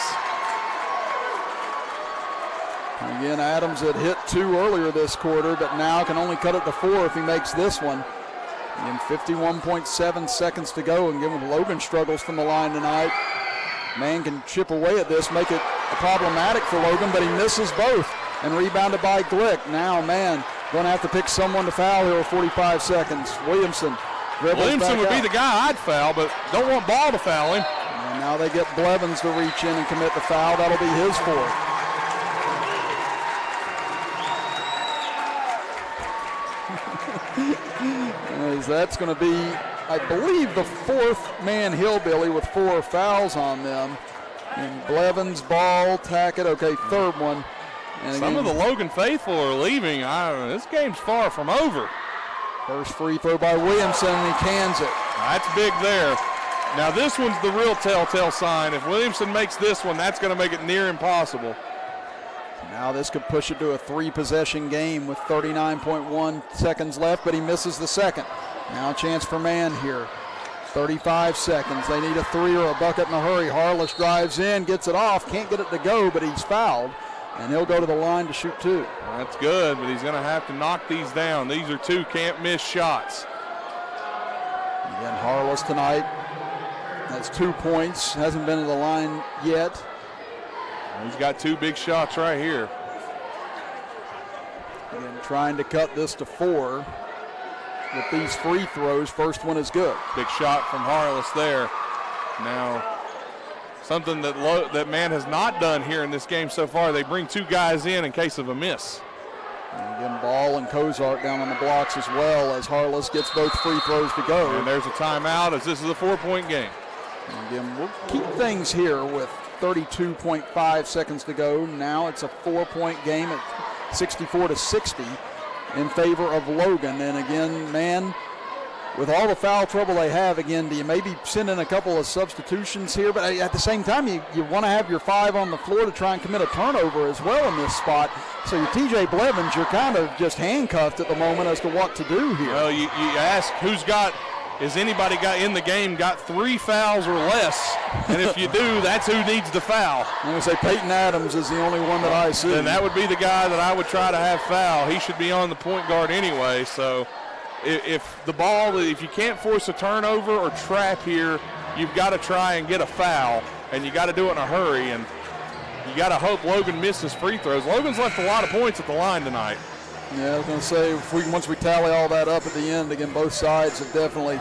Again, Adams had hit 2 earlier this quarter, but now can only cut it to 4 if he makes this one. Again, 51.7 seconds to go, and given Logan struggles from the line tonight, man can chip away at this, make it problematic for Logan, but he misses both, and rebounded by Glick. Now, man, going to have to pick someone to foul here with 45 seconds. Williamson would be the guy I'd foul, but don't want Ball to foul him. And now they get Blevins to reach in and commit the foul. That'll be his 4th. As that's going to be, I believe, the 4th man Hillbilly with 4 fouls on them. And Blevins, Ball, Tackett, okay, 3rd one. And some of the Logan faithful are leaving. This game's far from over. First free throw by Williamson, and he cans it. That's big there. Now this one's the real telltale sign. If Williamson makes this one, that's going to make it near impossible. Now this could push it to a 3-possession game with 39.1 seconds left, but he misses the second. Now a chance for Mann here. 35 seconds. They need a 3 or a bucket in a hurry. Harless drives in, gets it off, can't get it to go, but he's fouled, and he'll go to the line to shoot 2. That's good, but he's going to have to knock these down. These are 2 can't-miss shots. Again, Harless tonight has 2 points. Hasn't been to the line yet. He's got 2 big shots right here. Again, trying to cut this to 4 with these free throws. First one is good. Big shot from Harless there. Now, something that Mann has not done here in this game so far, they bring 2 guys in case of a miss. And again, Ball and Kozart down on the blocks as well as Harless gets both free throws to go. And there's a timeout as this is a 4-point game. And again, we'll keep things here with 32.5 seconds to go. Now it's a 4-point game at 64-60 in favor of Logan. And again, Mann, with all the foul trouble they have, again, do you maybe send in a couple of substitutions here? But at the same time, you want to have your 5 on the floor to try and commit a turnover as well in this spot. So your TJ Blevins, you're kind of just handcuffed at the moment as to what to do here. Well, you ask is anybody in the game got 3 fouls or less? And if you do, that's who needs the foul. I'm going to say Peyton Adams is the only one that I see. And that would be the guy that I would try to have foul. He should be on the point guard anyway. So if you can't force a turnover or trap here, you've got to try and get a foul. And you got to do it in a hurry. And you got to hope Logan misses free throws. Logan's left a lot of points at the line tonight. Yeah, I was going to say, once we tally all that up at the end, again, both sides have definitely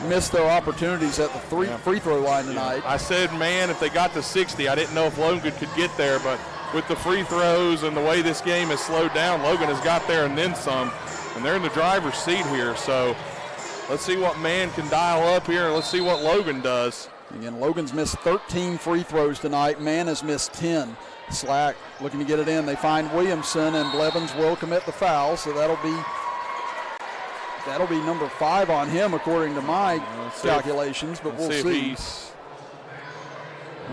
missed their opportunities at the free throw line tonight. I said, man, if they got to 60, I didn't know if Logan could get there, but with the free throws and the way this game has slowed down, Logan has got there and then some, and they're in the driver's seat here. So let's see what Mann can dial up here, and let's see what Logan does. Again, Logan's missed 13 free throws tonight. Mann has missed 10. Slack looking to get it in. They find Williamson, and Blevins will commit the foul, so that'll be number 5 on him according to my calculations, but we'll see.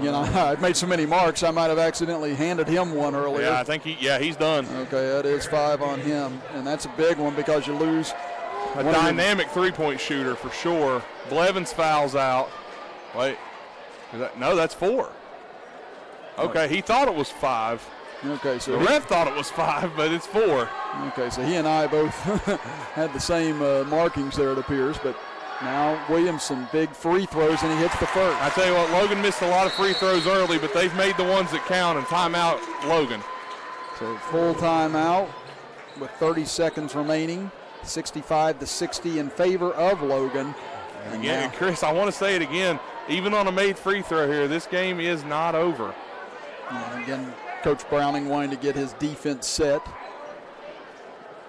You know, I've made so many marks, I might have accidentally handed him one earlier. Yeah, I think he's done. Okay, that is 5 on him, and that's a big one because you lose a dynamic three-point shooter for sure. Blevins fouls out. Wait, no, that's 4. Okay, he thought it was 5. Okay, so the ref thought it was 5, but it's 4. Okay, so he and I both had the same markings there, it appears. But now Williamson, big free throws, and he hits the first. I tell you what, Logan missed a lot of free throws early, but they've made the ones that count, and timeout Logan. So full timeout with 30 seconds remaining, 65-60 in favor of Logan. And again, Chris, I want to say it again. Even on a made free throw here, this game is not over. And again, Coach Browning wanting to get his defense set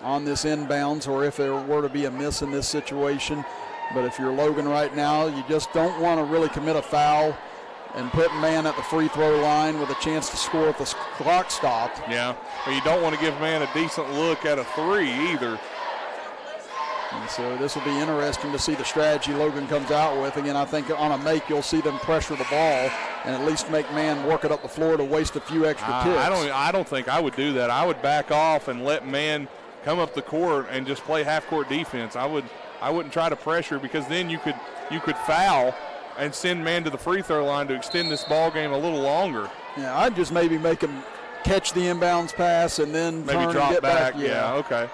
on this inbounds, or if there were to be a miss in this situation. But if you're Logan right now, you just don't want to really commit a foul and put Mann at the free throw line with a chance to score if the clock stopped. Yeah, but you don't want to give Mann a decent look at a 3 either. And so this will be interesting to see the strategy Logan comes out with. Again, I think on a make, you'll see them pressure the ball and at least make Mann work it up the floor to waste a few extra ticks. I don't think I would do that. I would back off and let Mann come up the court and just play half-court defense. I wouldn't try to pressure, because then you could foul and send Mann to the free throw line to extend this ball game a little longer. Yeah, I'd just maybe make him catch the inbounds pass and then maybe turn drop and get back. Yeah, okay.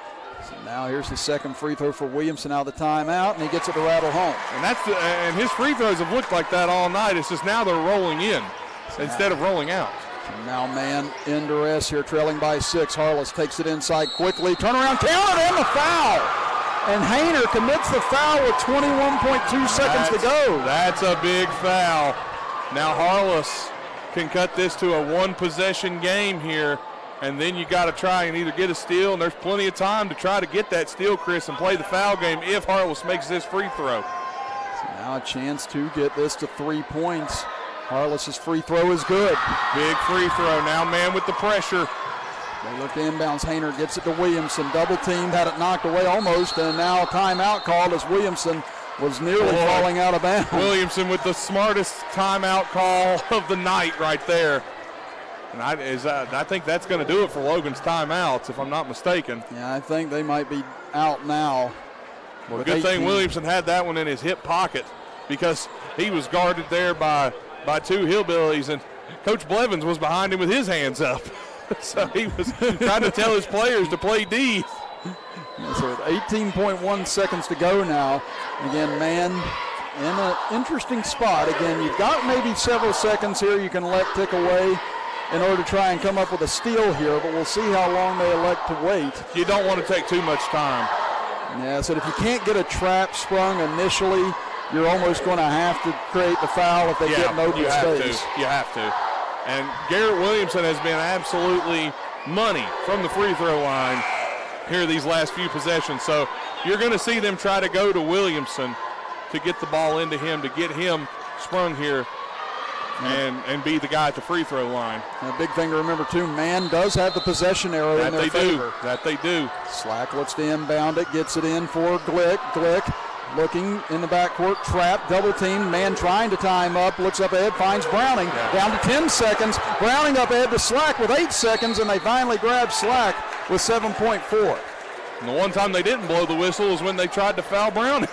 So now here's the second free throw for Williamson out of the timeout, and he gets it to rattle home. And his free throws have looked like that all night. It's just now they're rolling in instead of rolling out. So now Mann in duress here, trailing by 6. Harless takes it inside quickly. Turnaround, counted, and the foul. And Hayner commits the foul with 21.2 seconds to go. That's a big foul. Now Harless can cut this to a one-possession game here. And then you got to try and either get a steal, and there's plenty of time to try to get that steal, Chris, and play the foul game if Harless makes this free throw. So now a chance to get this to 3 points. Harless's free throw is good. Big free throw. Now Mann with the pressure. They look to inbounds. Hayner gets it to Williamson. Double teamed, had it knocked away almost, and now a timeout called as Williamson was nearly falling out of bounds. Williamson with the smartest timeout call of the night right there. And I think that's going to do it for Logan's timeouts, if I'm not mistaken. Yeah, I think they might be out now. Well, good thing Williamson had that one in his hip pocket because he was guarded there by two Hillbillies, and Coach Blevins was behind him with his hands up. So he was trying to tell his players to play D. So with 18.1 seconds to go now. Again, man in an interesting spot. Again, you've got maybe several seconds here you can let tick away in order to try and come up with a steal here, but we'll see how long they elect to wait. You don't want to take too much time. Yeah, so if you can't get a trap sprung initially, you're almost going to have to create the foul if they get an open space. You have to. And Garrett Williamson has been absolutely money from the free throw line here these last few possessions. So you're going to see them try to go to Williamson to get the ball into him, to get him sprung here and be the guy at the free throw line. And a big thing to remember, too, man does have the possession arrow in their favor. That they do. Slack looks to inbound it, gets it in for Glick. Glick looking in the backcourt, trap, double team, man trying to time up, looks up ahead, finds Browning, down to 10 seconds. Browning up ahead to Slack with 8 seconds, and they finally grab Slack with 7.4. And the one time they didn't blow the whistle was when they tried to foul Browning.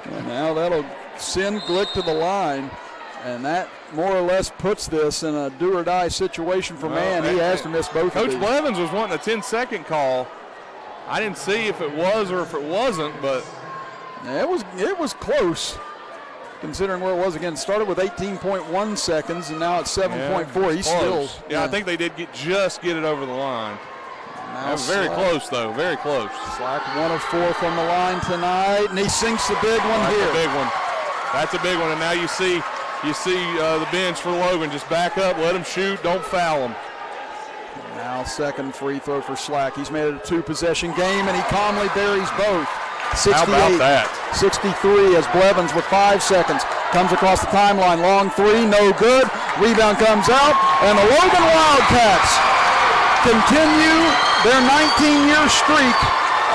And now that'll send Glick to the line, and that more or less puts this in a do-or-die situation for man. He has to miss both of these. Coach Blevins was wanting a 10-second call. I didn't see if it was or if it wasn't, but it was close, considering where it was. Again, started with 18.1 seconds, and now it's 7.4. He's close. still. Yeah, I think they did just get it over the line. That was very close, though. Very close. Slack 1 of 4 from the line tonight, and he sinks the big one here. That's a big one. That's a big one. And now you see the bench for Logan. Just back up, let him shoot, don't foul him. Now second free throw for Slack. He's made it a 2-possession game, and he calmly buries both. 68, how about that? 63 as Blevins with 5 seconds comes across the timeline. Long three, no good. Rebound comes out, and the Logan Wildcats continue their 19-year streak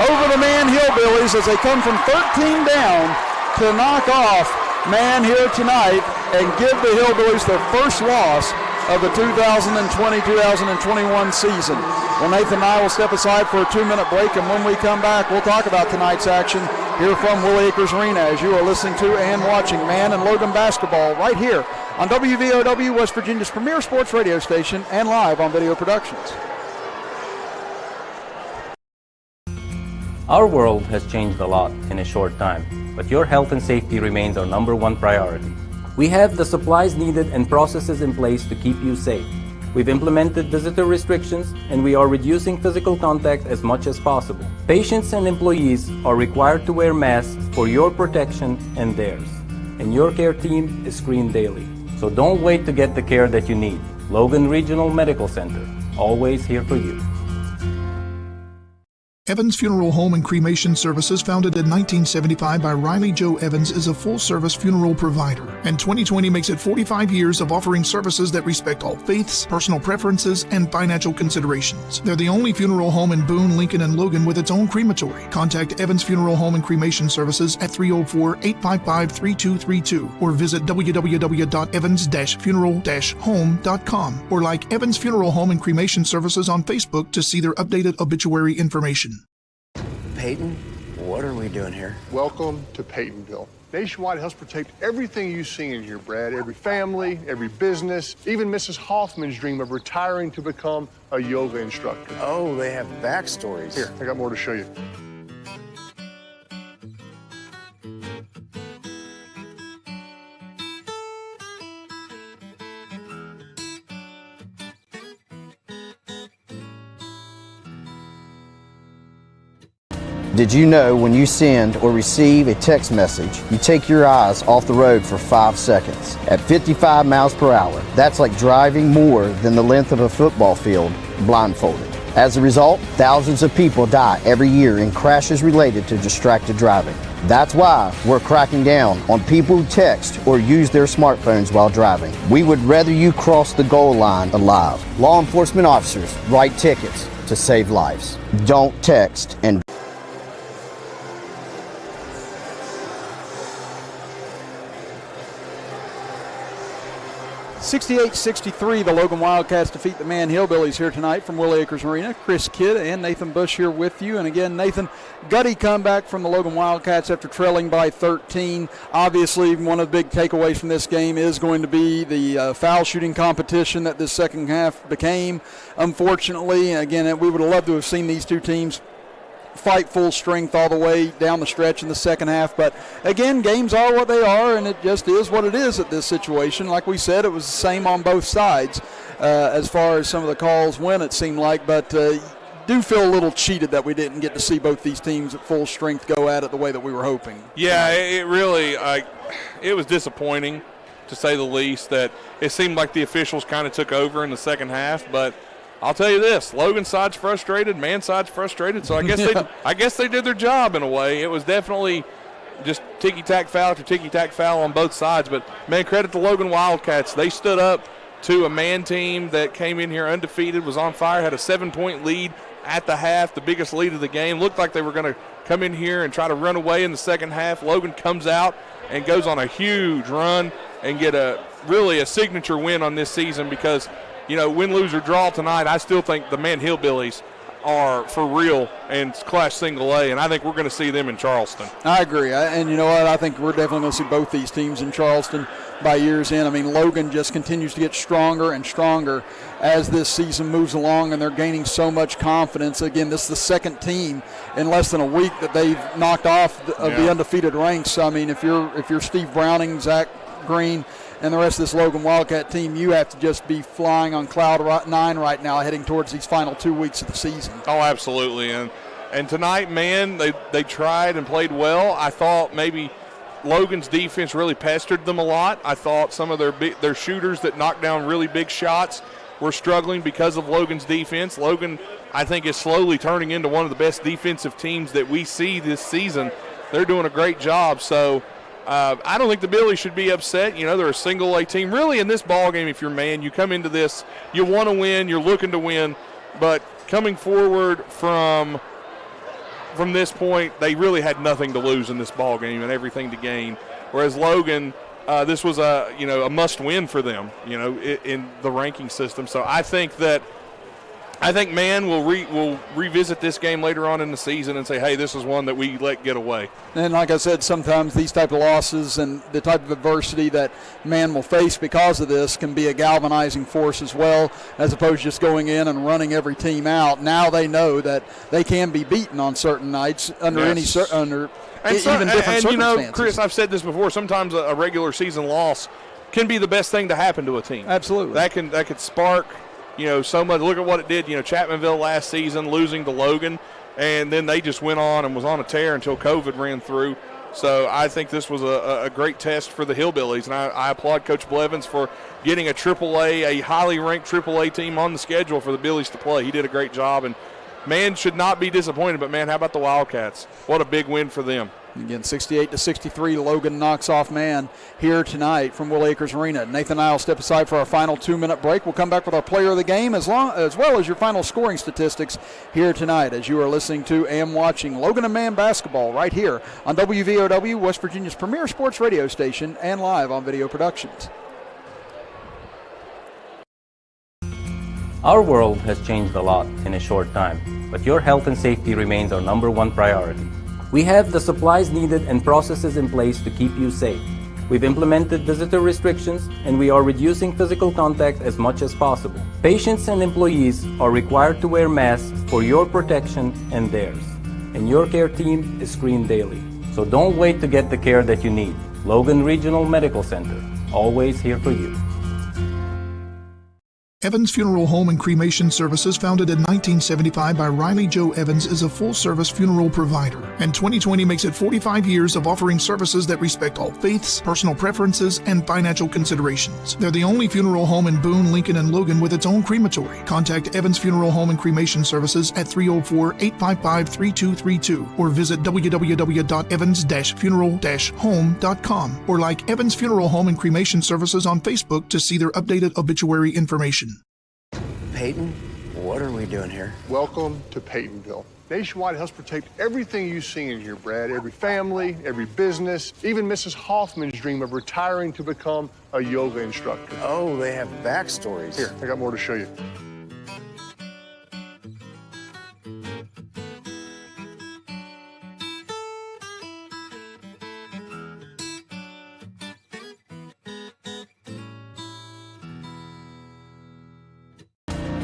over the Man Hillbillies as they come from 13 down to knock off Man here tonight and give the Hillbillies their first loss of the 2020-2021 season. Well, Nathan and I will step aside for a 2-minute break, and when we come back, we'll talk about tonight's action here from Willie Acres Arena as you are listening to and watching Man and Logan basketball right here on WVOW, West Virginia's premier sports radio station, and live on Video Productions. Our world has changed a lot in a short time, but your health and safety remains our #1 priority. We have the supplies needed and processes in place to keep you safe. We've implemented visitor restrictions, and we are reducing physical contact as much as possible. Patients and employees are required to wear masks for your protection and theirs. And your care team is screened daily. So don't wait to get the care that you need. Logan Regional Medical Center, always here for you. Evans Funeral Home and Cremation Services, founded in 1975 by Riley Joe Evans, is a full-service funeral provider, and 2020 makes it 45 years of offering services that respect all faiths, personal preferences, and financial considerations. They're the only funeral home in Boone, Lincoln, and Logan with its own crematory. Contact Evans Funeral Home and Cremation Services at 304-855-3232 or visit www.evans-funeral-home.com or like Evans Funeral Home and Cremation Services on Facebook to see their updated obituary information. Peyton, what are we doing here? Welcome to Peytonville. Nationwide helps protect everything you see in here, Brad. Every family, every business, even Mrs. Hoffman's dream of retiring to become a yoga instructor. Oh, they have backstories. Here, I got more to show you. Did you know when you send or receive a text message, you take your eyes off the road for 5 seconds? At 55 miles per hour, that's like driving more than the length of a football field blindfolded. As a result, thousands of people die every year in crashes related to distracted driving. That's why we're cracking down on people who text or use their smartphones while driving. We would rather you cross the goal line alive. Law enforcement officers write tickets to save lives. Don't text and 68-63, the Logan Wildcats defeat the Man Hillbillies here tonight from Willie Acres Arena. Chris Kidd and Nathan Bush here with you. And again, Nathan, gutty comeback from the Logan Wildcats after trailing by 13. Obviously, one of the big takeaways from this game is going to be the foul shooting competition that this second half became. Unfortunately, again, we would have loved to have seen these two teams fight full strength all the way down the stretch in the second half. But again, games are what they are, and it just is what it is at this situation. Like we said, it was the same on both sides as far as some of the calls went, it seemed like. But do feel a little cheated that we didn't get to see both these teams at full strength go at it the way that we were hoping. Yeah, it really it was disappointing, to say the least, that it seemed like the officials kind of took over in the second half. But I'll tell you this: Logan side's frustrated, man side's frustrated. So I guess they did their job in a way. It was definitely just ticky-tack foul after ticky-tack foul on both sides. But man, credit to Logan Wildcats. They stood up to a man team that came in here undefeated, was on fire, had a 7-point lead at the half, the biggest lead of the game. Looked like they were going to come in here and try to run away in the second half. Logan comes out and goes on a huge run and get really a signature win on this season, because win, lose, or draw tonight, I still think the Man Hillbillies are for real and Class Single A, and I think we're going to see them in Charleston. I agree, and you know what? I think we're definitely going to see both these teams in Charleston by year's end. I mean, Logan just continues to get stronger and stronger as this season moves along, and they're gaining so much confidence. Again, this is the second team in less than a week that they've knocked off the undefeated ranks. So, I mean, if you're Steve Browning, Zach Green, and the rest of this Logan Wildcat team, you have to just be flying on cloud 9 right now, heading towards these final 2 weeks of the season. Oh, absolutely. And tonight, man, they tried and played well. I thought maybe Logan's defense really pestered them a lot. I thought some of their shooters that knocked down really big shots were struggling because of Logan's defense. Logan, I think, is slowly turning into one of the best defensive teams that we see this season. They're doing a great job. So I don't think the Billies should be upset. They're a single A team. Really, in this ball game, if you're Man, you come into this, you want to win, you're looking to win, but coming forward from this point, they really had nothing to lose in this ball game and everything to gain. Whereas Logan, this was a must-win for them, in the ranking system. So I think Man will revisit this game later on in the season and say, hey, this is one that we let get away. And like I said, sometimes these type of losses and the type of adversity that Man will face because of this can be a galvanizing force as well, as opposed to just going in and running every team out. Now they know that they can be beaten on certain nights under even different circumstances. Chris, I've said this before, sometimes a regular season loss can be the best thing to happen to a team. Absolutely. That could spark so much. Look at what it did, Chapmanville last season losing to Logan, and then they just went on and was on a tear until COVID ran through. So I think this was a great test for the Hillbillies, and I applaud Coach Blevins for getting a highly ranked AAA team on the schedule for the Billies to play. He did a great job, and Man should not be disappointed, but man, how about the Wildcats? What a big win for them. Again, 68-63, Logan knocks off Man here tonight from Willie Acres Arena. Nathan and I will step aside for our final 2-minute break. We'll come back with our player of the game as well as your final scoring statistics here tonight as you are listening to and watching Logan and Man basketball right here on WVOW, West Virginia's premier sports radio station, and live on Video Productions. Our world has changed a lot in a short time, but your health and safety remains our #1 priority. We have the supplies needed and processes in place to keep you safe. We've implemented visitor restrictions, and we are reducing physical contact as much as possible. Patients and employees are required to wear masks for your protection and theirs. And your care team is screened daily. So don't wait to get the care that you need. Logan Regional Medical Center, always here for you. Evans Funeral Home and Cremation Services, founded in 1975 by Riley Joe Evans, is a full-service funeral provider, and 2020 makes it 45 years of offering services that respect all faiths, personal preferences, and financial considerations. They're the only funeral home in Boone, Lincoln, and Logan with its own crematory. Contact Evans Funeral Home and Cremation Services at 304-855-3232 or visit www.evans-funeral-home.com or like Evans Funeral Home and Cremation Services on Facebook to see their updated obituary information. Peyton, what are we doing here? Welcome to Peytonville. Nationwide helps protect everything you see in here, Brad. Every family, every business, even Mrs. Hoffman's dream of retiring to become a yoga instructor. Oh, they have backstories. Here, I got more to show you.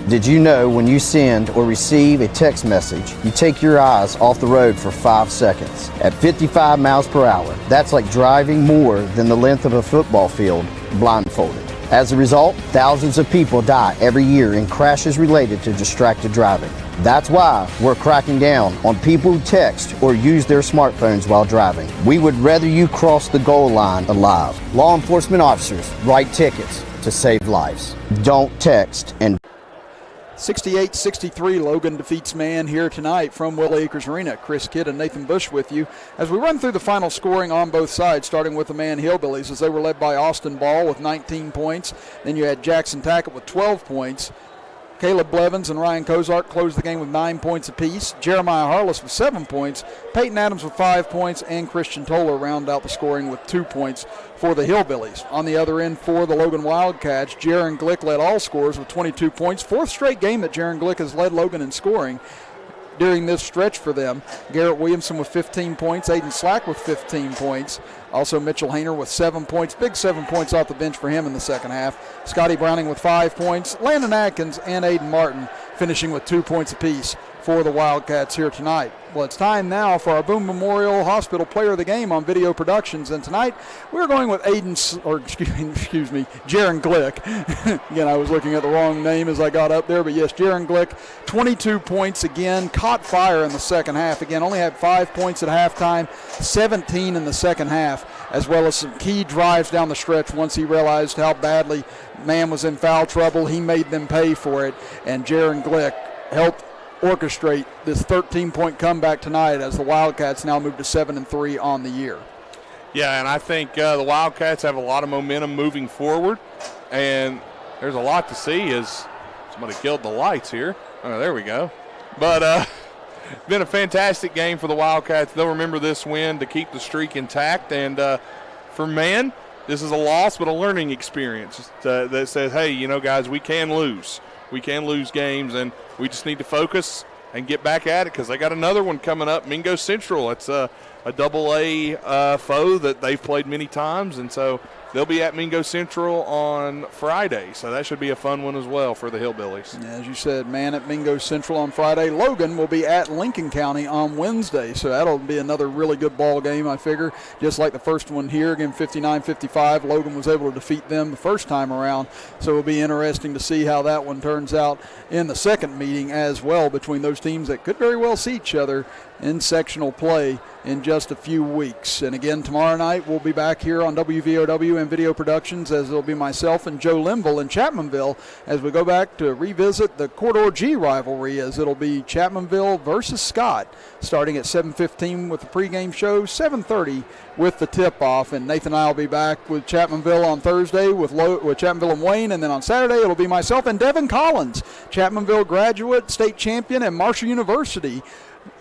Did you know when you send or receive a text message, you take your eyes off the road for 5 seconds? At 55 miles per hour, that's like driving more than the length of a football field blindfolded. As a result, thousands of people die every year in crashes related to distracted driving. That's why we're cracking down on people who text or use their smartphones while driving. We would rather you cross the goal line alive. Law enforcement officers write tickets to save lives. Don't text and 68-63, Logan defeats Man here tonight from Willie Acres Arena. Chris Kidd and Nathan Bush with you as we run through the final scoring on both sides, starting with the Man Hillbillies as they were led by Austin Ball with 19 points. Then you had Jackson Tackett with 12 points. Caleb Blevins and Ryan Kozart closed the game with 9 points apiece. Jeremiah Harless with 7 points. Peyton Adams with 5 points. And Christian Toller rounded out the scoring with 2 points for the Hillbillies. On the other end for the Logan Wildcats, Jaron Glick led all scorers with 22 points. Fourth straight game that Jaron Glick has led Logan in scoring during this stretch for them. Garrett Williamson with 15 points. Aiden Slack with 15 points. Also Mitchell Hayner with 7 points. Big 7 points off the bench for him in the second half. Scotty Browning with 5 points. Landon Atkins and Aiden Martin finishing with 2 points apiece for the Wildcats here tonight. Well, it's time now for our Boone Memorial Hospital Player of the Game on Video Productions, and tonight we're going with Jaron Glick. Again, I was looking at the wrong name as I got up there, but yes, Jaron Glick, 22 points again, caught fire in the second half. Again, only had 5 points at halftime, 17 in the second half, as well as some key drives down the stretch once he realized how badly Man was in foul trouble. He made them pay for it, and Jaron Glick helped orchestrate this 13-point comeback tonight as the Wildcats now move to 7-3 on the year. Yeah, and I think the Wildcats have a lot of momentum moving forward, and there's a lot to see as somebody killed the lights here. Oh, there we go. But been a fantastic game for the Wildcats. They'll remember this win to keep the streak intact, and for Man, this is a loss but a learning experience that says, hey, you know, guys, we can lose. We can lose games, and we just need to focus and get back at it because they got another one coming up, Mingo Central. It's a AA foe that they've played many times, and so they'll be at Mingo Central on Friday. So that should be a fun one as well for the Hillbillies. Yeah, as you said, Man at Mingo Central on Friday. Logan will be at Lincoln County on Wednesday, so that'll be another really good ball game, I figure. Just like the first one here, again, 59-55. Logan was able to defeat them the first time around, so it'll be interesting to see how that one turns out in the second meeting as well between those teams that could very well see each other in sectional play in just a few weeks. And again, tomorrow night we'll be back here on WVOW and Video Productions as it'll be myself and Joe Linville in Chapmanville as we go back to revisit the Corridor G rivalry as it'll be Chapmanville versus Scott starting at 7:15 with the pregame show, 7:30 with the tip-off. And Nathan and I will be back with Chapmanville on Thursday with Chapmanville and Wayne, and then on Saturday it'll be myself and Devin Collins, Chapmanville graduate, state champion, and Marshall University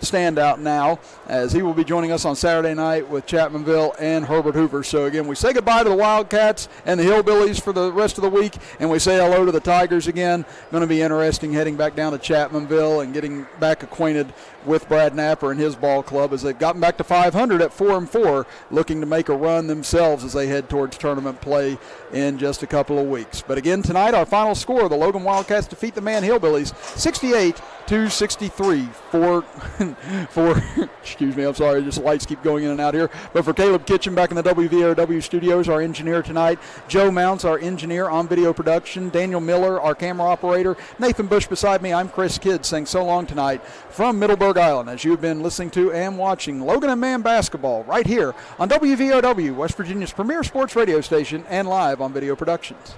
standout now, as he will be joining us on Saturday night with Chapmanville and Herbert Hoover. So again, we say goodbye to the Wildcats and the Hillbillies for the rest of the week, and we say hello to the Tigers again. Going to be interesting heading back down to Chapmanville and getting back acquainted with Brad Napper and his ball club as they've gotten back to 500 at 4-4, looking to make a run themselves as they head towards tournament play in just a couple of weeks. But again, tonight our final score, the Logan Wildcats defeat the Man Hillbillies 263 for excuse me, I'm sorry, just lights keep going in and out here. But for Caleb Kitchen back in the WVOW studios, our engineer tonight, Joe Mounts, our engineer on video production, Daniel Miller, our camera operator, Nathan Bush beside me, I'm Chris Kidd saying so long tonight from Middleburg Island as you've been listening to and watching Logan and Man basketball right here on WVOW, West Virginia's premier sports radio station and live on video productions.